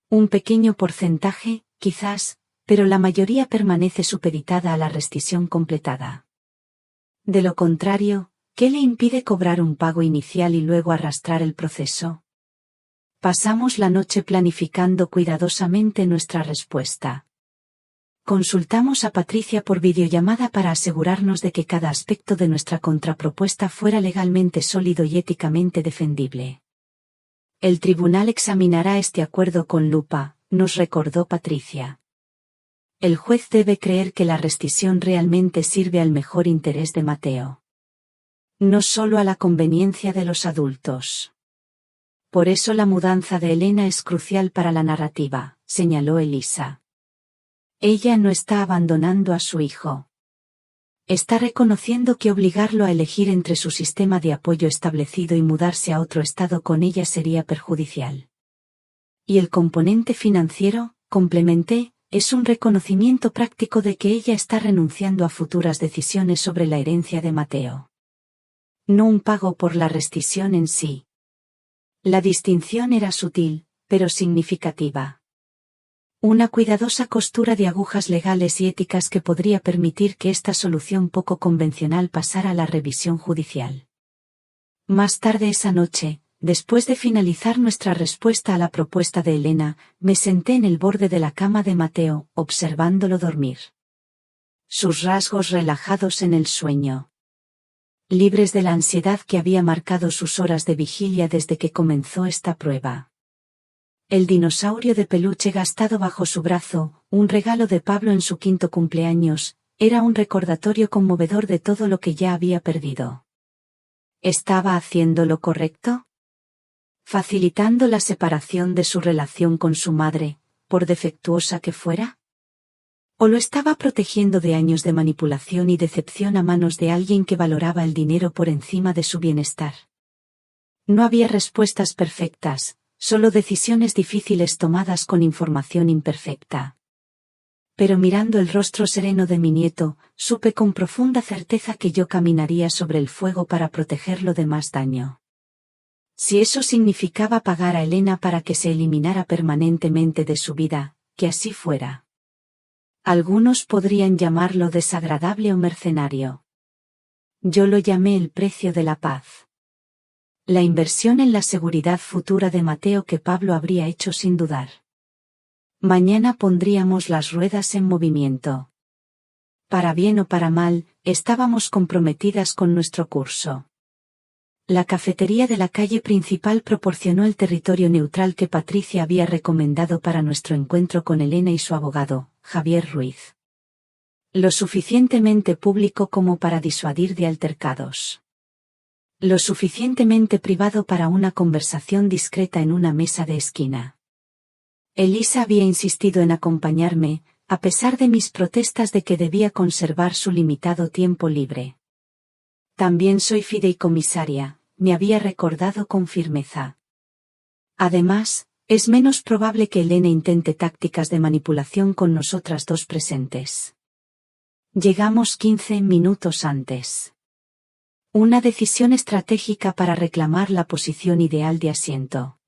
Un pequeño porcentaje, quizás, pero la mayoría permanece supeditada a la rescisión completada. De lo contrario, ¿qué le impide cobrar un pago inicial y luego arrastrar el proceso? Pasamos la noche planificando cuidadosamente nuestra respuesta. Consultamos a Patricia por videollamada para asegurarnos de que cada aspecto de nuestra contrapropuesta fuera legalmente sólido y éticamente defendible. El tribunal examinará este acuerdo con lupa, nos recordó Patricia. El juez debe creer que la rescisión realmente sirve al mejor interés de Mateo. No solo a la conveniencia de los adultos. Por eso la mudanza de Elena es crucial para la narrativa, señaló Elisa. Ella no está abandonando a su hijo. Está reconociendo que obligarlo a elegir entre su sistema de apoyo establecido y mudarse a otro estado con ella sería perjudicial. Y el componente financiero, complementé, es un reconocimiento práctico de que ella está renunciando a futuras decisiones sobre la herencia de Mateo. No un pago por la rescisión en sí. La distinción era sutil, pero significativa. Una cuidadosa costura de agujas legales y éticas que podría permitir que esta solución poco convencional pasara a la revisión judicial. Más tarde esa noche, Después de finalizar nuestra respuesta a la propuesta de Elena, me senté en el borde de la cama de Mateo, observándolo dormir. Sus rasgos relajados en el sueño. Libres de la ansiedad que había marcado sus horas de vigilia desde que comenzó esta prueba. El dinosaurio de peluche gastado bajo su brazo, un regalo de Pablo en su 5º cumpleaños, era un recordatorio conmovedor de todo lo que ya había perdido. ¿Estaba haciendo lo correcto? ¿Facilitando la separación de su relación con su madre, por defectuosa que fuera? ¿O lo estaba protegiendo de años de manipulación y decepción a manos de alguien que valoraba el dinero por encima de su bienestar? No había respuestas perfectas, solo decisiones difíciles tomadas con información imperfecta. Pero mirando el rostro sereno de mi nieto, supe con profunda certeza que yo caminaría sobre el fuego para protegerlo de más daño. Si eso significaba pagar a Elena para que se eliminara permanentemente de su vida, que así fuera. Algunos podrían llamarlo desagradable o mercenario. Yo lo llamé el precio de la paz. La inversión en la seguridad futura de Mateo que Pablo habría hecho sin dudar. Mañana pondríamos las ruedas en movimiento. Para bien o para mal, estábamos comprometidas con nuestro curso. La cafetería de la calle principal proporcionó el territorio neutral que Patricia había recomendado para nuestro encuentro con Elena y su abogado, Javier Ruiz. Lo suficientemente público como para disuadir de altercados. Lo suficientemente privado para una conversación discreta en una mesa de esquina. Elisa había insistido en acompañarme, a pesar de mis protestas de que debía conservar su limitado tiempo libre. También soy fideicomisaria, me había recordado con firmeza. Además, es menos probable que Elena intente tácticas de manipulación con nosotras dos presentes. Llegamos 15 minutos antes. Una decisión estratégica para reclamar la posición ideal de asiento.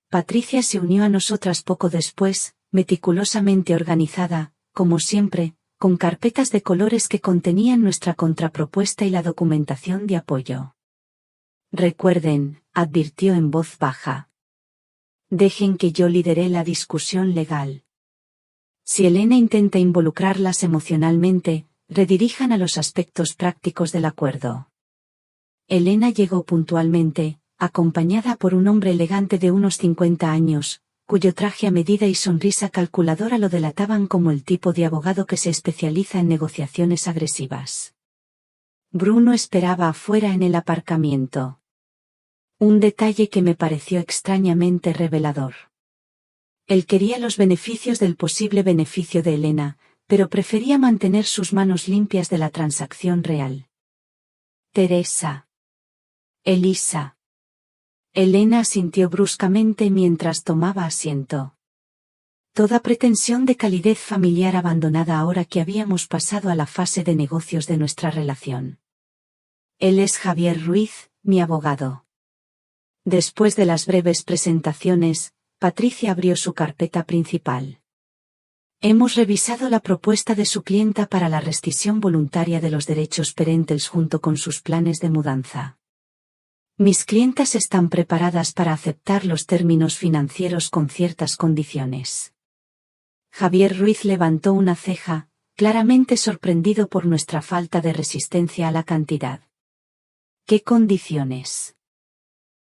Patricia se unió a nosotras poco después, meticulosamente organizada, como siempre, con carpetas de colores que contenían nuestra contrapropuesta y la documentación de apoyo. Recuerden, advirtió en voz baja. Dejen que yo lidere la discusión legal. Si Elena intenta involucrarlas emocionalmente, redirijan a los aspectos prácticos del acuerdo. Elena llegó puntualmente, acompañada por un hombre elegante de unos 50 años, cuyo traje a medida y sonrisa calculadora lo delataban como el tipo de abogado que se especializa en negociaciones agresivas. Bruno esperaba afuera en el aparcamiento. Un detalle que me pareció extrañamente revelador. Él quería los beneficios del posible beneficio de Elena, pero prefería mantener sus manos limpias de la transacción real. Teresa. Elisa. Elena asintió bruscamente mientras tomaba asiento. Toda pretensión de calidez familiar abandonada ahora que habíamos pasado a la fase de negocios de nuestra relación. Él es Javier Ruiz, mi abogado. Después de las breves presentaciones, Patricia abrió su carpeta principal. Hemos revisado la propuesta de su clienta para la rescisión voluntaria de los derechos parentales junto con sus planes de mudanza. Mis clientas están preparadas para aceptar los términos financieros con ciertas condiciones. Javier Ruiz levantó una ceja, claramente sorprendido por nuestra falta de resistencia a la cantidad. ¿Qué condiciones?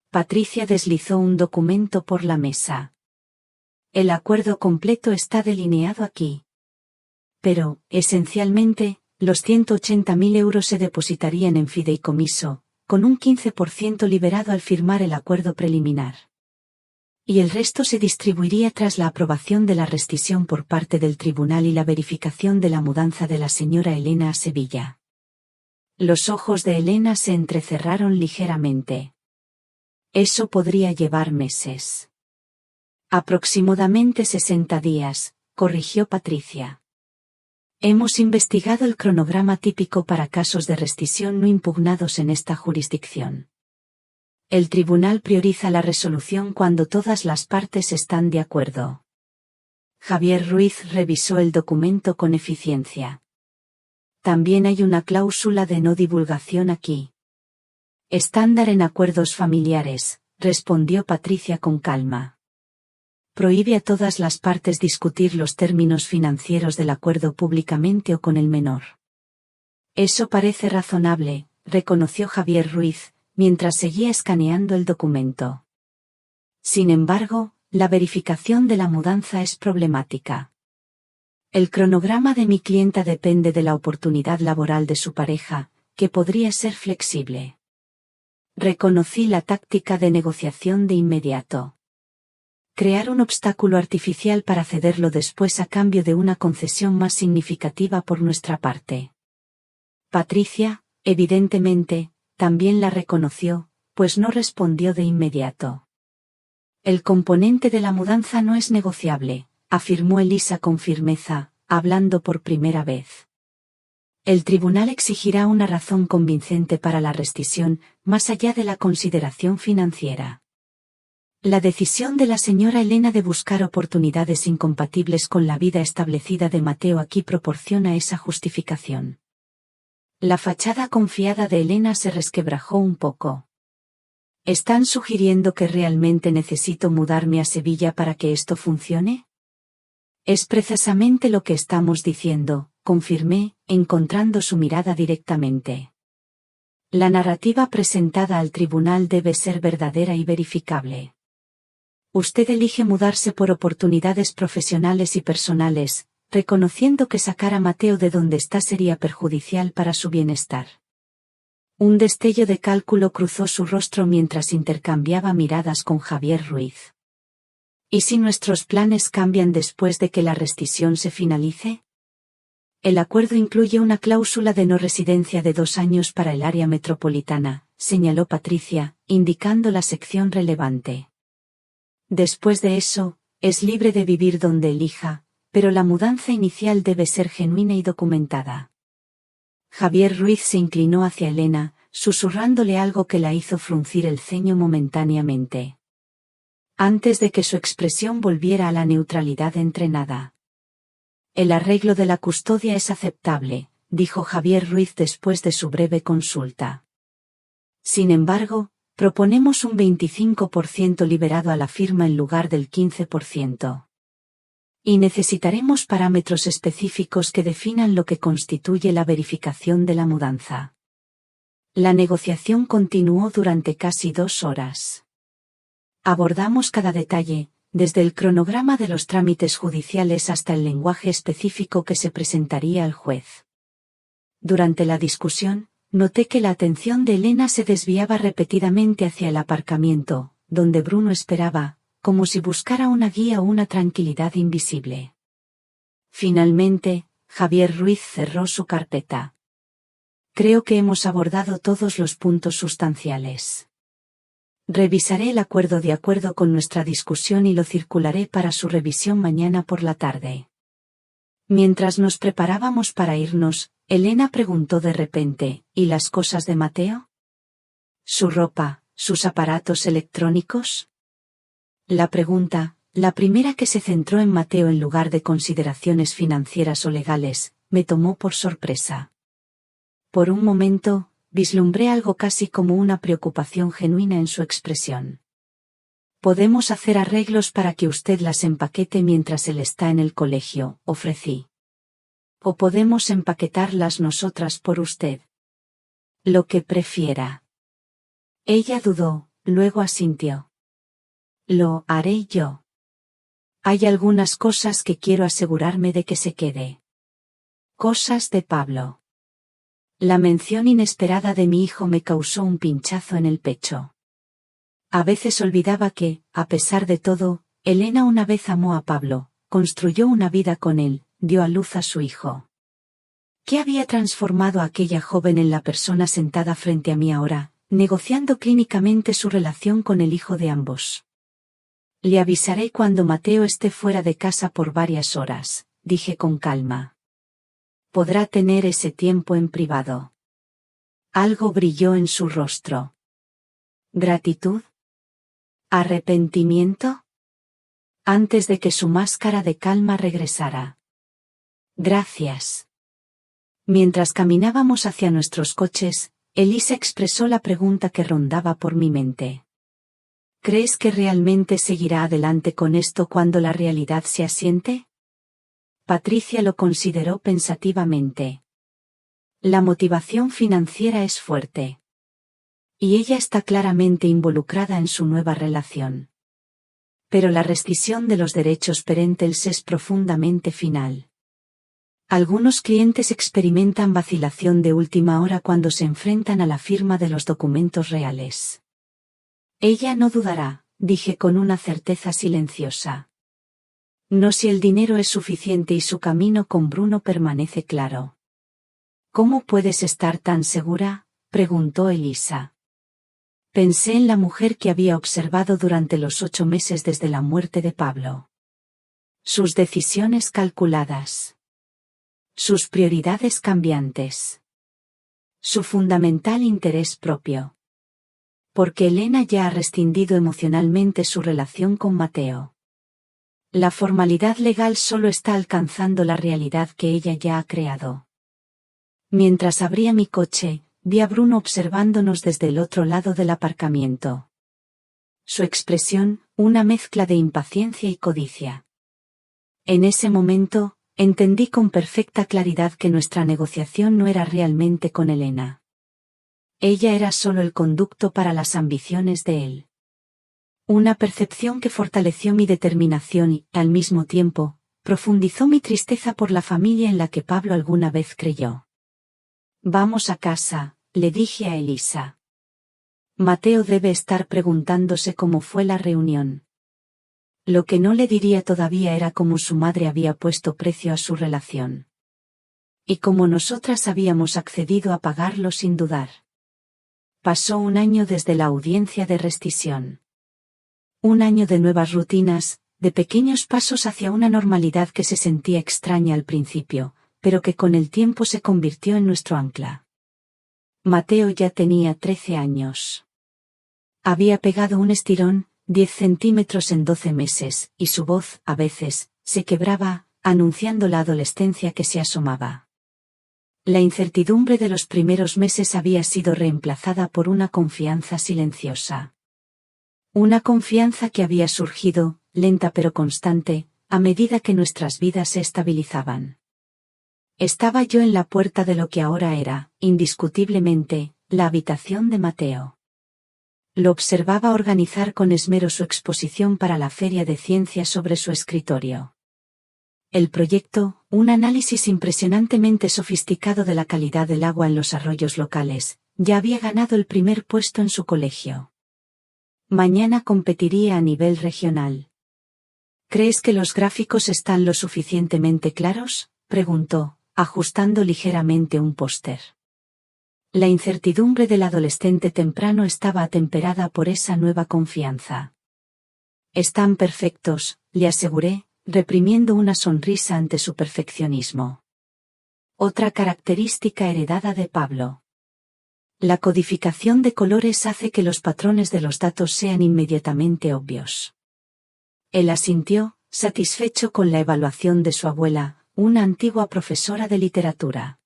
Patricia deslizó un documento por la mesa. El acuerdo completo está delineado aquí. Pero, esencialmente, los 180.000 euros se depositarían en fideicomiso, con un 15% liberado al firmar el acuerdo preliminar. Y el resto se distribuiría tras la aprobación de la rescisión por parte del tribunal y la verificación de la mudanza de la señora Elena a Sevilla. Los ojos de Elena se entrecerraron ligeramente. Eso podría llevar meses. Aproximadamente 60 días, corrigió Patricia. Hemos investigado el cronograma típico para casos de rescisión no impugnados en esta jurisdicción. El tribunal prioriza la resolución cuando todas las partes están de acuerdo. Javier Ruiz revisó el documento con eficiencia. También hay una cláusula de no divulgación aquí. Estándar en acuerdos familiares, respondió Patricia con calma. Prohíbe a todas las partes discutir los términos financieros del acuerdo públicamente o con el menor. Eso parece razonable, reconoció Javier Ruiz, mientras seguía escaneando el documento. Sin embargo, la verificación de la mudanza es problemática. El cronograma de mi clienta depende de la oportunidad laboral de su pareja, que podría ser flexible. Reconocí la táctica de negociación de inmediato. Crear un obstáculo artificial para cederlo después a cambio de una concesión más significativa por nuestra parte. Patricia, evidentemente, también la reconoció, pues no respondió de inmediato. El componente de la mudanza no es negociable, afirmó Elisa con firmeza, hablando por primera vez. El tribunal exigirá una razón convincente para la rescisión, más allá de la consideración financiera. La decisión de la señora Elena de buscar oportunidades incompatibles con la vida establecida de Mateo aquí proporciona esa justificación. La fachada confiada de Elena se resquebrajó un poco. ¿Están sugiriendo que realmente necesito mudarme a Sevilla para que esto funcione? Es precisamente lo que estamos diciendo, confirmé, encontrando su mirada directamente. La narrativa presentada al tribunal debe ser verdadera y verificable. Usted elige mudarse por oportunidades profesionales y personales, reconociendo que sacar a Mateo de donde está sería perjudicial para su bienestar. Un destello de cálculo cruzó su rostro mientras intercambiaba miradas con Javier Ruiz. ¿Y si nuestros planes cambian después de que la rescisión se finalice? El acuerdo incluye una cláusula de no residencia de 2 años para el área metropolitana, señaló Patricia, indicando la sección relevante. Después de eso, es libre de vivir donde elija, pero la mudanza inicial debe ser genuina y documentada. Javier Ruiz se inclinó hacia Elena, susurrándole algo que la hizo fruncir el ceño momentáneamente. Antes de que su expresión volviera a la neutralidad entrenada. El arreglo de la custodia es aceptable, dijo Javier Ruiz después de su breve consulta. Sin embargo, proponemos un 25% liberado a la firma en lugar del 15%. Y necesitaremos parámetros específicos que definan lo que constituye la verificación de la mudanza. La negociación continuó durante casi 2 horas. Abordamos cada detalle, desde el cronograma de los trámites judiciales hasta el lenguaje específico que se presentaría al juez. Durante la discusión, noté que la atención de Elena se desviaba repetidamente hacia el aparcamiento, donde Bruno esperaba, como si buscara una guía o una tranquilidad invisible. Finalmente, Javier Ruiz cerró su carpeta. Creo que hemos abordado todos los puntos sustanciales. Revisaré el acuerdo de acuerdo con nuestra discusión y lo circularé para su revisión mañana por la tarde. Mientras nos preparábamos para irnos, Elena preguntó de repente, ¿y las cosas de Mateo? ¿Su ropa, sus aparatos electrónicos? La pregunta, la primera que se centró en Mateo en lugar de consideraciones financieras o legales, me tomó por sorpresa. Por un momento, vislumbré algo casi como una preocupación genuina en su expresión. Podemos hacer arreglos para que usted las empaquete mientras él está en el colegio, ofrecí. O podemos empaquetarlas nosotras por usted. Lo que prefiera. Ella dudó, luego asintió. Lo haré yo. Hay algunas cosas que quiero asegurarme de que se quede. Cosas de Pablo. La mención inesperada de mi hijo me causó un pinchazo en el pecho. A veces olvidaba que, a pesar de todo, Elena una vez amó a Pablo, construyó una vida con él, dio a luz a su hijo. ¿Qué había transformado a aquella joven en la persona sentada frente a mí ahora, negociando clínicamente su relación con el hijo de ambos? Le avisaré cuando Mateo esté fuera de casa por varias horas, dije con calma. Podrá tener ese tiempo en privado. Algo brilló en su rostro. ¿Gratitud? ¿Arrepentimiento? Antes de que su máscara de calma regresara. Gracias. Mientras caminábamos hacia nuestros coches, Elisa expresó la pregunta que rondaba por mi mente. ¿Crees que realmente seguirá adelante con esto cuando la realidad se asiente? Patricia lo consideró pensativamente. La motivación financiera es fuerte. Y ella está claramente involucrada en su nueva relación. Pero la rescisión de los derechos parentales es profundamente final. Algunos clientes experimentan vacilación de última hora cuando se enfrentan a la firma de los documentos reales. Ella no dudará, dije con una certeza silenciosa. No si el dinero es suficiente y su camino con Bruno permanece claro. ¿Cómo puedes estar tan segura?, preguntó Elisa. Pensé en la mujer que había observado durante los 8 meses desde la muerte de Pablo. Sus decisiones calculadas. Sus prioridades cambiantes. Su fundamental interés propio. Porque Elena ya ha rescindido emocionalmente su relación con Mateo. La formalidad legal solo está alcanzando la realidad que ella ya ha creado. Mientras abría mi coche, vi a Bruno observándonos desde el otro lado del aparcamiento. Su expresión, una mezcla de impaciencia y codicia. En ese momento, entendí con perfecta claridad que nuestra negociación no era realmente con Elena. Ella era solo el conducto para las ambiciones de él. Una percepción que fortaleció mi determinación y, al mismo tiempo, profundizó mi tristeza por la familia en la que Pablo alguna vez creyó. Vamos a casa, le dije a Elisa. Mateo debe estar preguntándose cómo fue la reunión. Lo que no le diría todavía era cómo su madre había puesto precio a su relación. Y cómo nosotras habíamos accedido a pagarlo sin dudar. Pasó un año desde la audiencia de rescisión. Un año de nuevas rutinas, de pequeños pasos hacia una normalidad que se sentía extraña al principio, pero que con el tiempo se convirtió en nuestro ancla. Mateo ya tenía 13 años. Había pegado un estirón, 10 centímetros en 12 meses, y su voz, a veces, se quebraba, anunciando la adolescencia que se asomaba. La incertidumbre de los primeros meses había sido reemplazada por una confianza silenciosa. Una confianza que había surgido, lenta pero constante, a medida que nuestras vidas se estabilizaban. Estaba yo en la puerta de lo que ahora era, indiscutiblemente, la habitación de Mateo. Lo observaba organizar con esmero su exposición para la Feria de Ciencias sobre su escritorio. El proyecto, un análisis impresionantemente sofisticado de la calidad del agua en los arroyos locales, ya había ganado el primer puesto en su colegio. Mañana competiría a nivel regional. ¿Crees que los gráficos están lo suficientemente claros?, preguntó, ajustando ligeramente un póster. La incertidumbre del adolescente temprano estaba atemperada por esa nueva confianza. Están perfectos, le aseguré, reprimiendo una sonrisa ante su perfeccionismo. Otra característica heredada de Pablo. La codificación de colores hace que los patrones de los datos sean inmediatamente obvios. Él asintió, satisfecho con la evaluación de su abuela, una antigua profesora de literatura.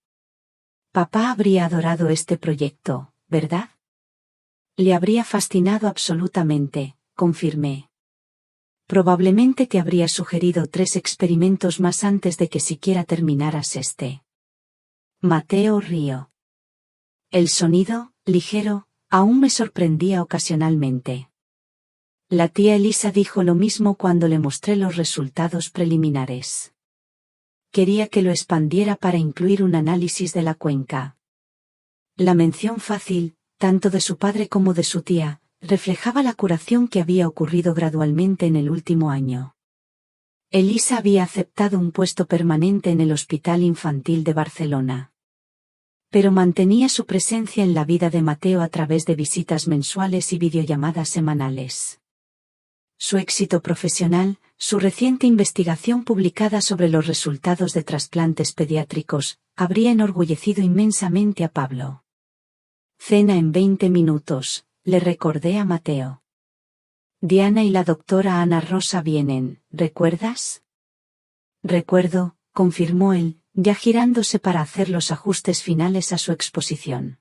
Papá habría adorado este proyecto, ¿verdad? Le habría fascinado absolutamente, confirmé. Probablemente te habría sugerido 3 experimentos más antes de que siquiera terminaras este. Mateo rió. El sonido, ligero, aún me sorprendía ocasionalmente. La tía Elisa dijo lo mismo cuando le mostré los resultados preliminares. Quería que lo expandiera para incluir un análisis de la cuenca. La mención fácil, tanto de su padre como de su tía, reflejaba la curación que había ocurrido gradualmente en el último año. Elisa había aceptado un puesto permanente en el Hospital Infantil de Barcelona. Pero mantenía su presencia en la vida de Mateo a través de visitas mensuales y videollamadas semanales. Su éxito profesional, su reciente investigación publicada sobre los resultados de trasplantes pediátricos, habría enorgullecido inmensamente a Pablo. Cena en 20 minutos, le recordé a Mateo. Diana y la doctora Ana Rosa vienen, ¿recuerdas? Recuerdo, confirmó él, ya girándose para hacer los ajustes finales a su exposición.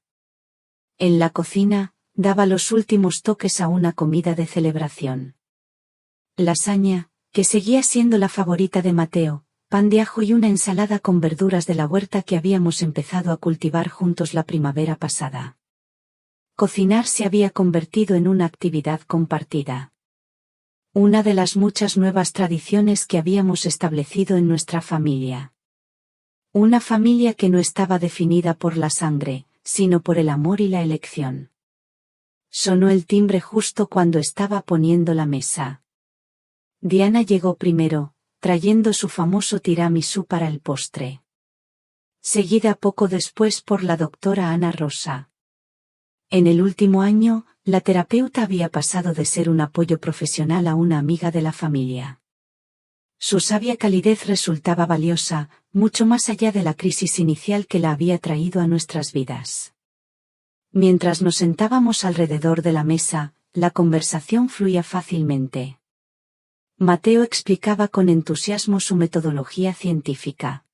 En la cocina, daba los últimos toques a una comida de celebración. Lasaña, que seguía siendo la favorita de Mateo, pan de ajo y una ensalada con verduras de la huerta que habíamos empezado a cultivar juntos la primavera pasada. Cocinar se había convertido en una actividad compartida. Una de las muchas nuevas tradiciones que habíamos establecido en nuestra familia. Una familia que no estaba definida por la sangre, sino por el amor y la elección. Sonó el timbre justo cuando estaba poniendo la mesa. Diana llegó primero, trayendo su famoso tiramisú para el postre. Seguida poco después por la doctora Ana Rosa. En el último año, la terapeuta había pasado de ser un apoyo profesional a una amiga de la familia. Su sabia calidez resultaba valiosa, mucho más allá de la crisis inicial que la había traído a nuestras vidas. Mientras nos sentábamos alrededor de la mesa, la conversación fluía fácilmente. Mateo explicaba con entusiasmo su metodología científica.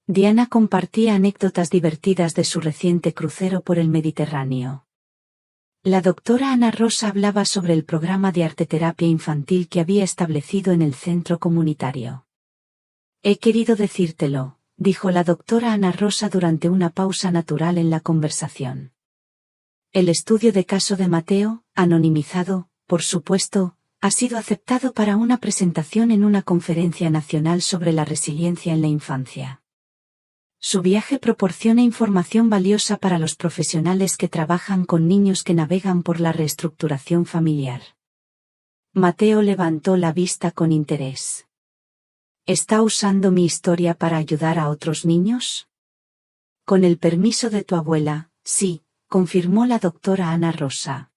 Diana compartía anécdotas divertidas de su reciente crucero por el Mediterráneo. La doctora Ana Rosa hablaba sobre el programa de arteterapia infantil que había establecido en el centro comunitario. He querido decírtelo, dijo la doctora Ana Rosa durante una pausa natural en la conversación. El estudio de caso de Mateo, anonimizado, por supuesto, ha sido aceptado para una presentación en una conferencia nacional sobre la resiliencia en la infancia. Su viaje proporciona información valiosa para los profesionales que trabajan con niños que navegan por la reestructuración familiar. Mateo levantó la vista con interés. ¿Está usando mi historia para ayudar a otros niños? Con el permiso de tu abuela, sí, confirmó la doctora Ana Rosa.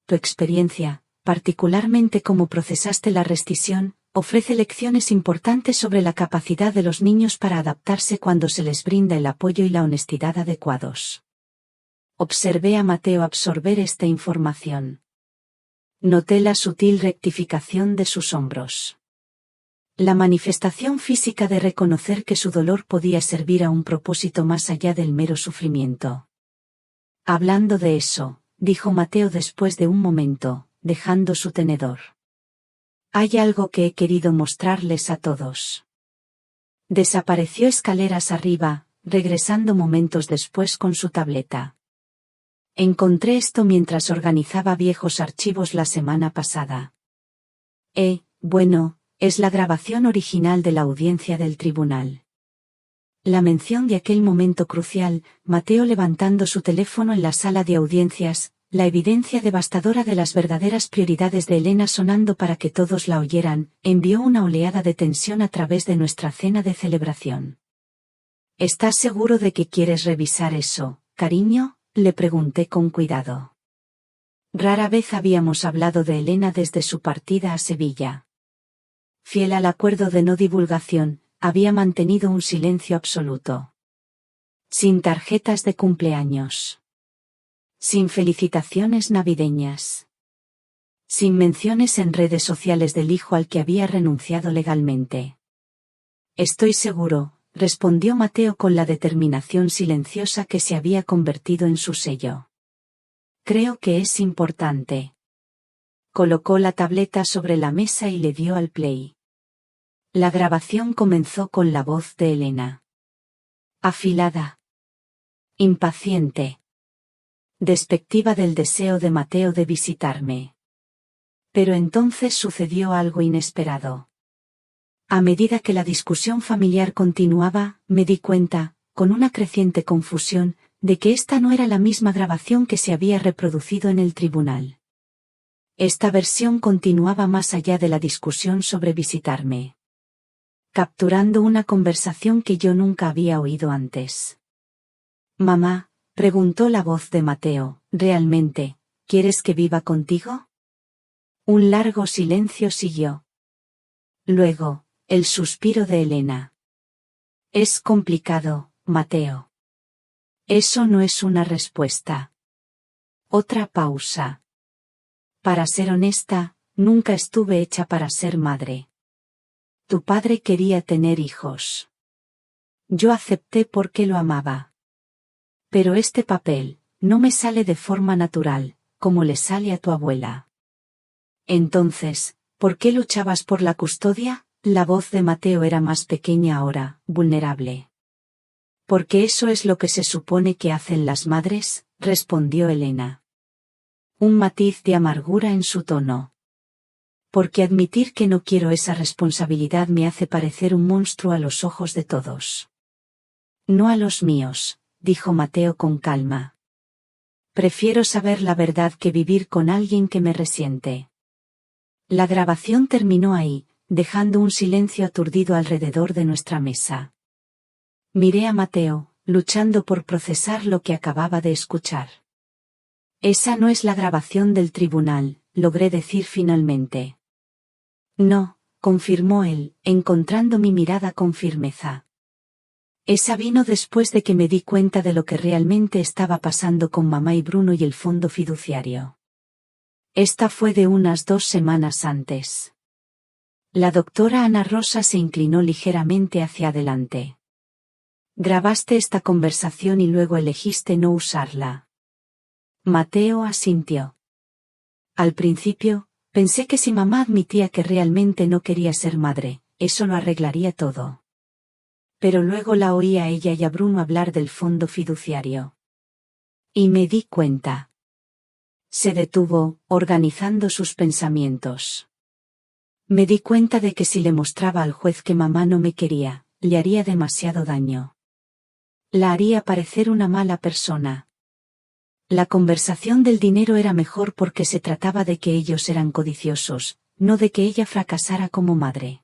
Tu experiencia, particularmente cómo procesaste la rescisión, ofrece lecciones importantes sobre la capacidad de los niños para adaptarse cuando se les brinda el apoyo y la honestidad adecuados. Observé a Mateo absorber esta información. Noté la sutil rectificación de sus hombros. La manifestación física de reconocer que su dolor podía servir a un propósito más allá del mero sufrimiento. Hablando de eso, dijo Mateo después de un momento, dejando su tenedor. Hay algo que he querido mostrarles a todos. Desapareció escaleras arriba, regresando momentos después con su tableta. Encontré esto mientras organizaba viejos archivos la semana pasada. Bueno, es la grabación original de la audiencia del tribunal. La mención de aquel momento crucial, Mateo levantando su teléfono en la sala de audiencias, la evidencia devastadora de las verdaderas prioridades de Elena sonando para que todos la oyeran, envió una oleada de tensión a través de nuestra cena de celebración. ¿Estás seguro de que quieres revisar eso, cariño?, le pregunté con cuidado. Rara vez habíamos hablado de Elena desde su partida a Sevilla. Fiel al acuerdo de no divulgación, había mantenido un silencio absoluto. Sin tarjetas de cumpleaños. Sin felicitaciones navideñas. Sin menciones en redes sociales del hijo al que había renunciado legalmente. Estoy seguro, respondió Mateo con la determinación silenciosa que se había convertido en su sello. Creo que es importante. Colocó la tableta sobre la mesa y le dio al play. La grabación comenzó con la voz de Elena. Afilada. Impaciente. Despectiva del deseo de Mateo de visitarme. Pero entonces sucedió algo inesperado. A medida que la discusión familiar continuaba, me di cuenta, con una creciente confusión, de que esta no era la misma grabación que se había reproducido en el tribunal. Esta versión continuaba más allá de la discusión sobre visitarme. Capturando una conversación que yo nunca había oído antes. Mamá, preguntó la voz de Mateo, ¿realmente, quieres que viva contigo? Un largo silencio siguió. Luego, el suspiro de Elena. Es complicado, Mateo. Eso no es una respuesta. Otra pausa. Para ser honesta, nunca estuve hecha para ser madre. Tu padre quería tener hijos. Yo acepté porque lo amaba. Pero este papel, no me sale de forma natural, como le sale a tu abuela. Entonces, ¿por qué luchabas por la custodia? La voz de Mateo era más pequeña ahora, vulnerable. Porque eso es lo que se supone que hacen las madres, respondió Elena. Un matiz de amargura en su tono. Porque admitir que no quiero esa responsabilidad me hace parecer un monstruo a los ojos de todos. No a los míos, dijo Mateo con calma. Prefiero saber la verdad que vivir con alguien que me resiente. La grabación terminó ahí, dejando un silencio aturdido alrededor de nuestra mesa. Miré a Mateo, luchando por procesar lo que acababa de escuchar. Esa no es la grabación del tribunal, logré decir finalmente. No, confirmó él, encontrando mi mirada con firmeza. Esa vino después de que me di cuenta de lo que realmente estaba pasando con mamá y Bruno y el fondo fiduciario. Esta fue de unas 2 semanas antes. La doctora Ana Rosa se inclinó ligeramente hacia adelante. Grabaste esta conversación y luego elegiste no usarla. Mateo asintió. Al principio, pensé que si mamá admitía que realmente no quería ser madre, eso lo arreglaría todo. Pero luego la oí a ella y a Bruno hablar del fondo fiduciario. Y me di cuenta. Se detuvo, organizando sus pensamientos. Me di cuenta de que si le mostraba al juez que mamá no me quería, le haría demasiado daño. La haría parecer una mala persona. La conversación del dinero era mejor porque se trataba de que ellos eran codiciosos, no de que ella fracasara como madre.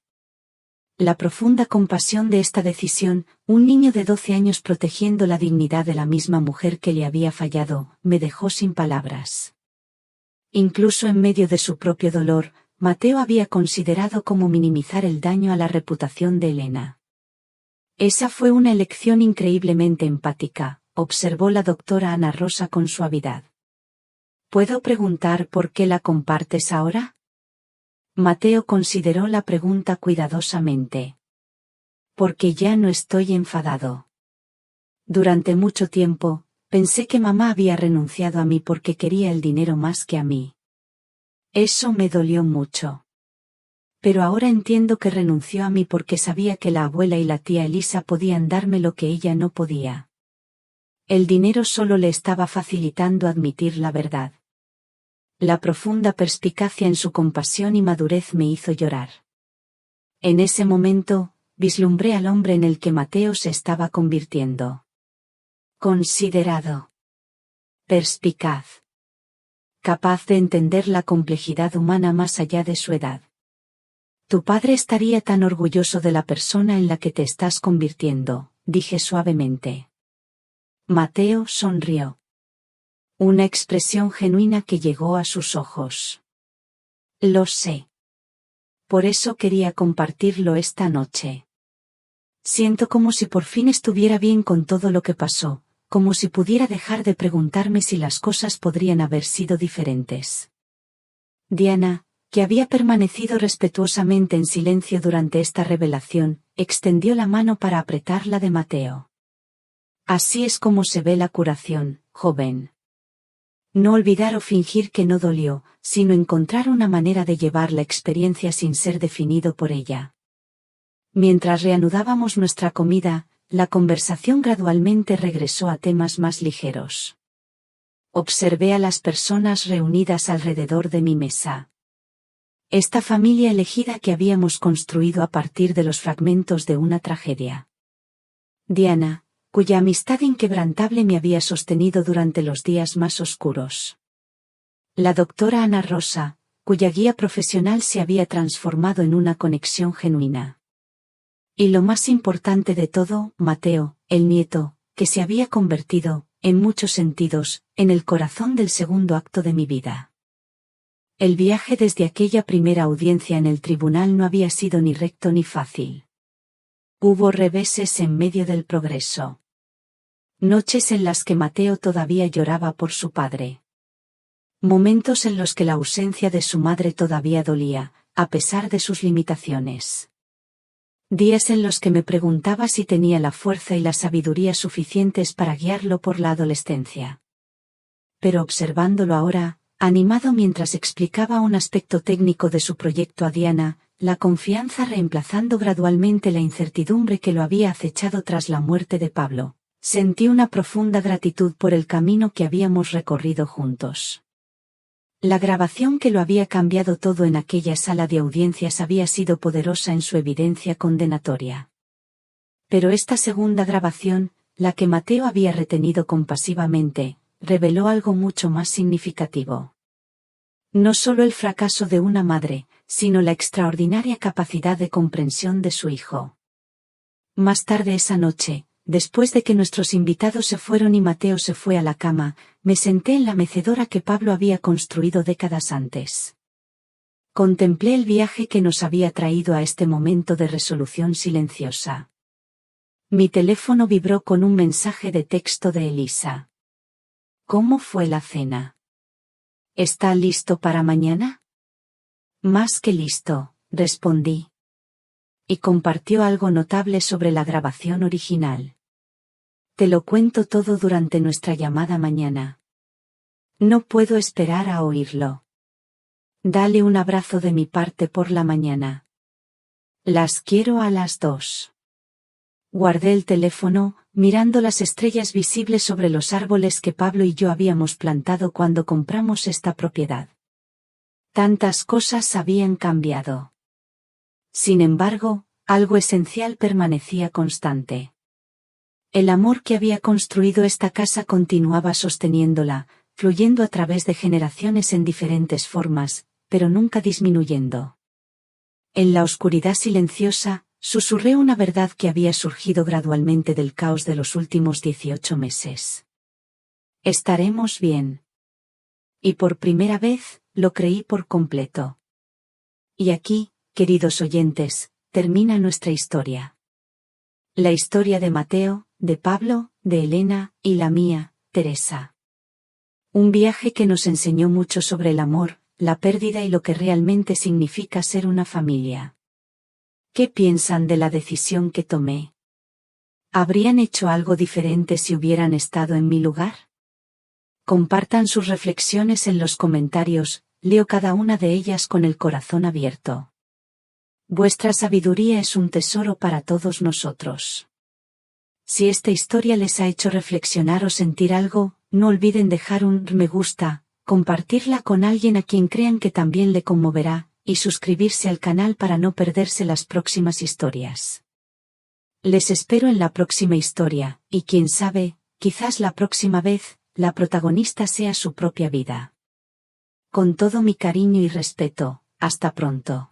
La profunda compasión de esta decisión, un niño de 12 años protegiendo la dignidad de la misma mujer que le había fallado, me dejó sin palabras. Incluso en medio de su propio dolor, Mateo había considerado cómo minimizar el daño a la reputación de Elena. Esa fue una elección increíblemente empática, observó la doctora Ana Rosa con suavidad. ¿Puedo preguntar por qué la compartes ahora? Mateo consideró la pregunta cuidadosamente. Porque ya no estoy enfadado. Durante mucho tiempo, pensé que mamá había renunciado a mí porque quería el dinero más que a mí. Eso me dolió mucho. Pero ahora entiendo que renunció a mí porque sabía que la abuela y la tía Elisa podían darme lo que ella no podía. El dinero solo le estaba facilitando admitir la verdad. La profunda perspicacia en su compasión y madurez me hizo llorar. En ese momento, vislumbré al hombre en el que Mateo se estaba convirtiendo. Considerado. Perspicaz. Capaz de entender la complejidad humana más allá de su edad. Tu padre estaría tan orgulloso de la persona en la que te estás convirtiendo, dije suavemente. Mateo sonrió. Una expresión genuina que llegó a sus ojos. Lo sé. Por eso quería compartirlo esta noche. Siento como si por fin estuviera bien con todo lo que pasó, como si pudiera dejar de preguntarme si las cosas podrían haber sido diferentes. Diana, que había permanecido respetuosamente en silencio durante esta revelación, extendió la mano para apretar la de Mateo. Así es como se ve la curación, joven. No olvidar o fingir que no dolió, sino encontrar una manera de llevar la experiencia sin ser definido por ella. Mientras reanudábamos nuestra comida, la conversación gradualmente regresó a temas más ligeros. Observé a las personas reunidas alrededor de mi mesa. Esta familia elegida que habíamos construido a partir de los fragmentos de una tragedia. Diana, cuya amistad inquebrantable me había sostenido durante los días más oscuros. La doctora Ana Rosa, cuya guía profesional se había transformado en una conexión genuina. Y lo más importante de todo, Mateo, el nieto, que se había convertido, en muchos sentidos, en el corazón del segundo acto de mi vida. El viaje desde aquella primera audiencia en el tribunal no había sido ni recto ni fácil. Hubo reveses en medio del progreso. Noches en las que Mateo todavía lloraba por su padre. Momentos en los que la ausencia de su madre todavía dolía, a pesar de sus limitaciones. Días en los que me preguntaba si tenía la fuerza y la sabiduría suficientes para guiarlo por la adolescencia. pero observándolo ahora, animado mientras explicaba un aspecto técnico de su proyecto a Diana, la confianza reemplazando gradualmente la incertidumbre que lo había acechado tras la muerte de Pablo, sentí una profunda gratitud por el camino que habíamos recorrido juntos. La grabación que lo había cambiado todo en aquella sala de audiencias había sido poderosa en su evidencia condenatoria. Pero esta segunda grabación, la que Mateo había retenido compasivamente, reveló algo mucho más significativo. No solo el fracaso de una madre, sino la extraordinaria capacidad de comprensión de su hijo. Más tarde esa noche, después de que nuestros invitados se fueron y Mateo se fue a la cama, me senté en la mecedora que Pablo había construido décadas antes. Contemplé el viaje que nos había traído a este momento de resolución silenciosa. Mi teléfono vibró con un mensaje de texto de Elisa. ¿Cómo fue la cena? ¿Está listo para mañana? Más que listo, respondí. Y compartió algo notable sobre la grabación original. Te lo cuento todo durante nuestra llamada mañana. No puedo esperar a oírlo. Dale un abrazo de mi parte por la mañana. Las quiero a las 2. Guardé el teléfono, mirando las estrellas visibles sobre los árboles que Pablo y yo habíamos plantado cuando compramos esta propiedad. Tantas cosas habían cambiado. Sin embargo, algo esencial permanecía constante. El amor que había construido esta casa continuaba sosteniéndola, fluyendo a través de generaciones en diferentes formas, pero nunca disminuyendo. En la oscuridad silenciosa, susurré una verdad que había surgido gradualmente del caos de los últimos 18 meses. Estaremos bien. Y por primera vez, lo creí por completo. Y aquí, queridos oyentes, termina nuestra historia. La historia de Mateo, de Pablo, de Elena, y la mía, Teresa. Un viaje que nos enseñó mucho sobre el amor, la pérdida y lo que realmente significa ser una familia. ¿Qué piensan de la decisión que tomé? ¿Habrían hecho algo diferente si hubieran estado en mi lugar? Compartan sus reflexiones en los comentarios, leo cada una de ellas con el corazón abierto. Vuestra sabiduría es un tesoro para todos nosotros. Si esta historia les ha hecho reflexionar o sentir algo, no olviden dejar un me gusta, compartirla con alguien a quien crean que también le conmoverá, y suscribirse al canal para no perderse las próximas historias. Les espero en la próxima historia, y quién sabe, quizás la próxima vez, la protagonista sea su propia vida. Con todo mi cariño y respeto, hasta pronto.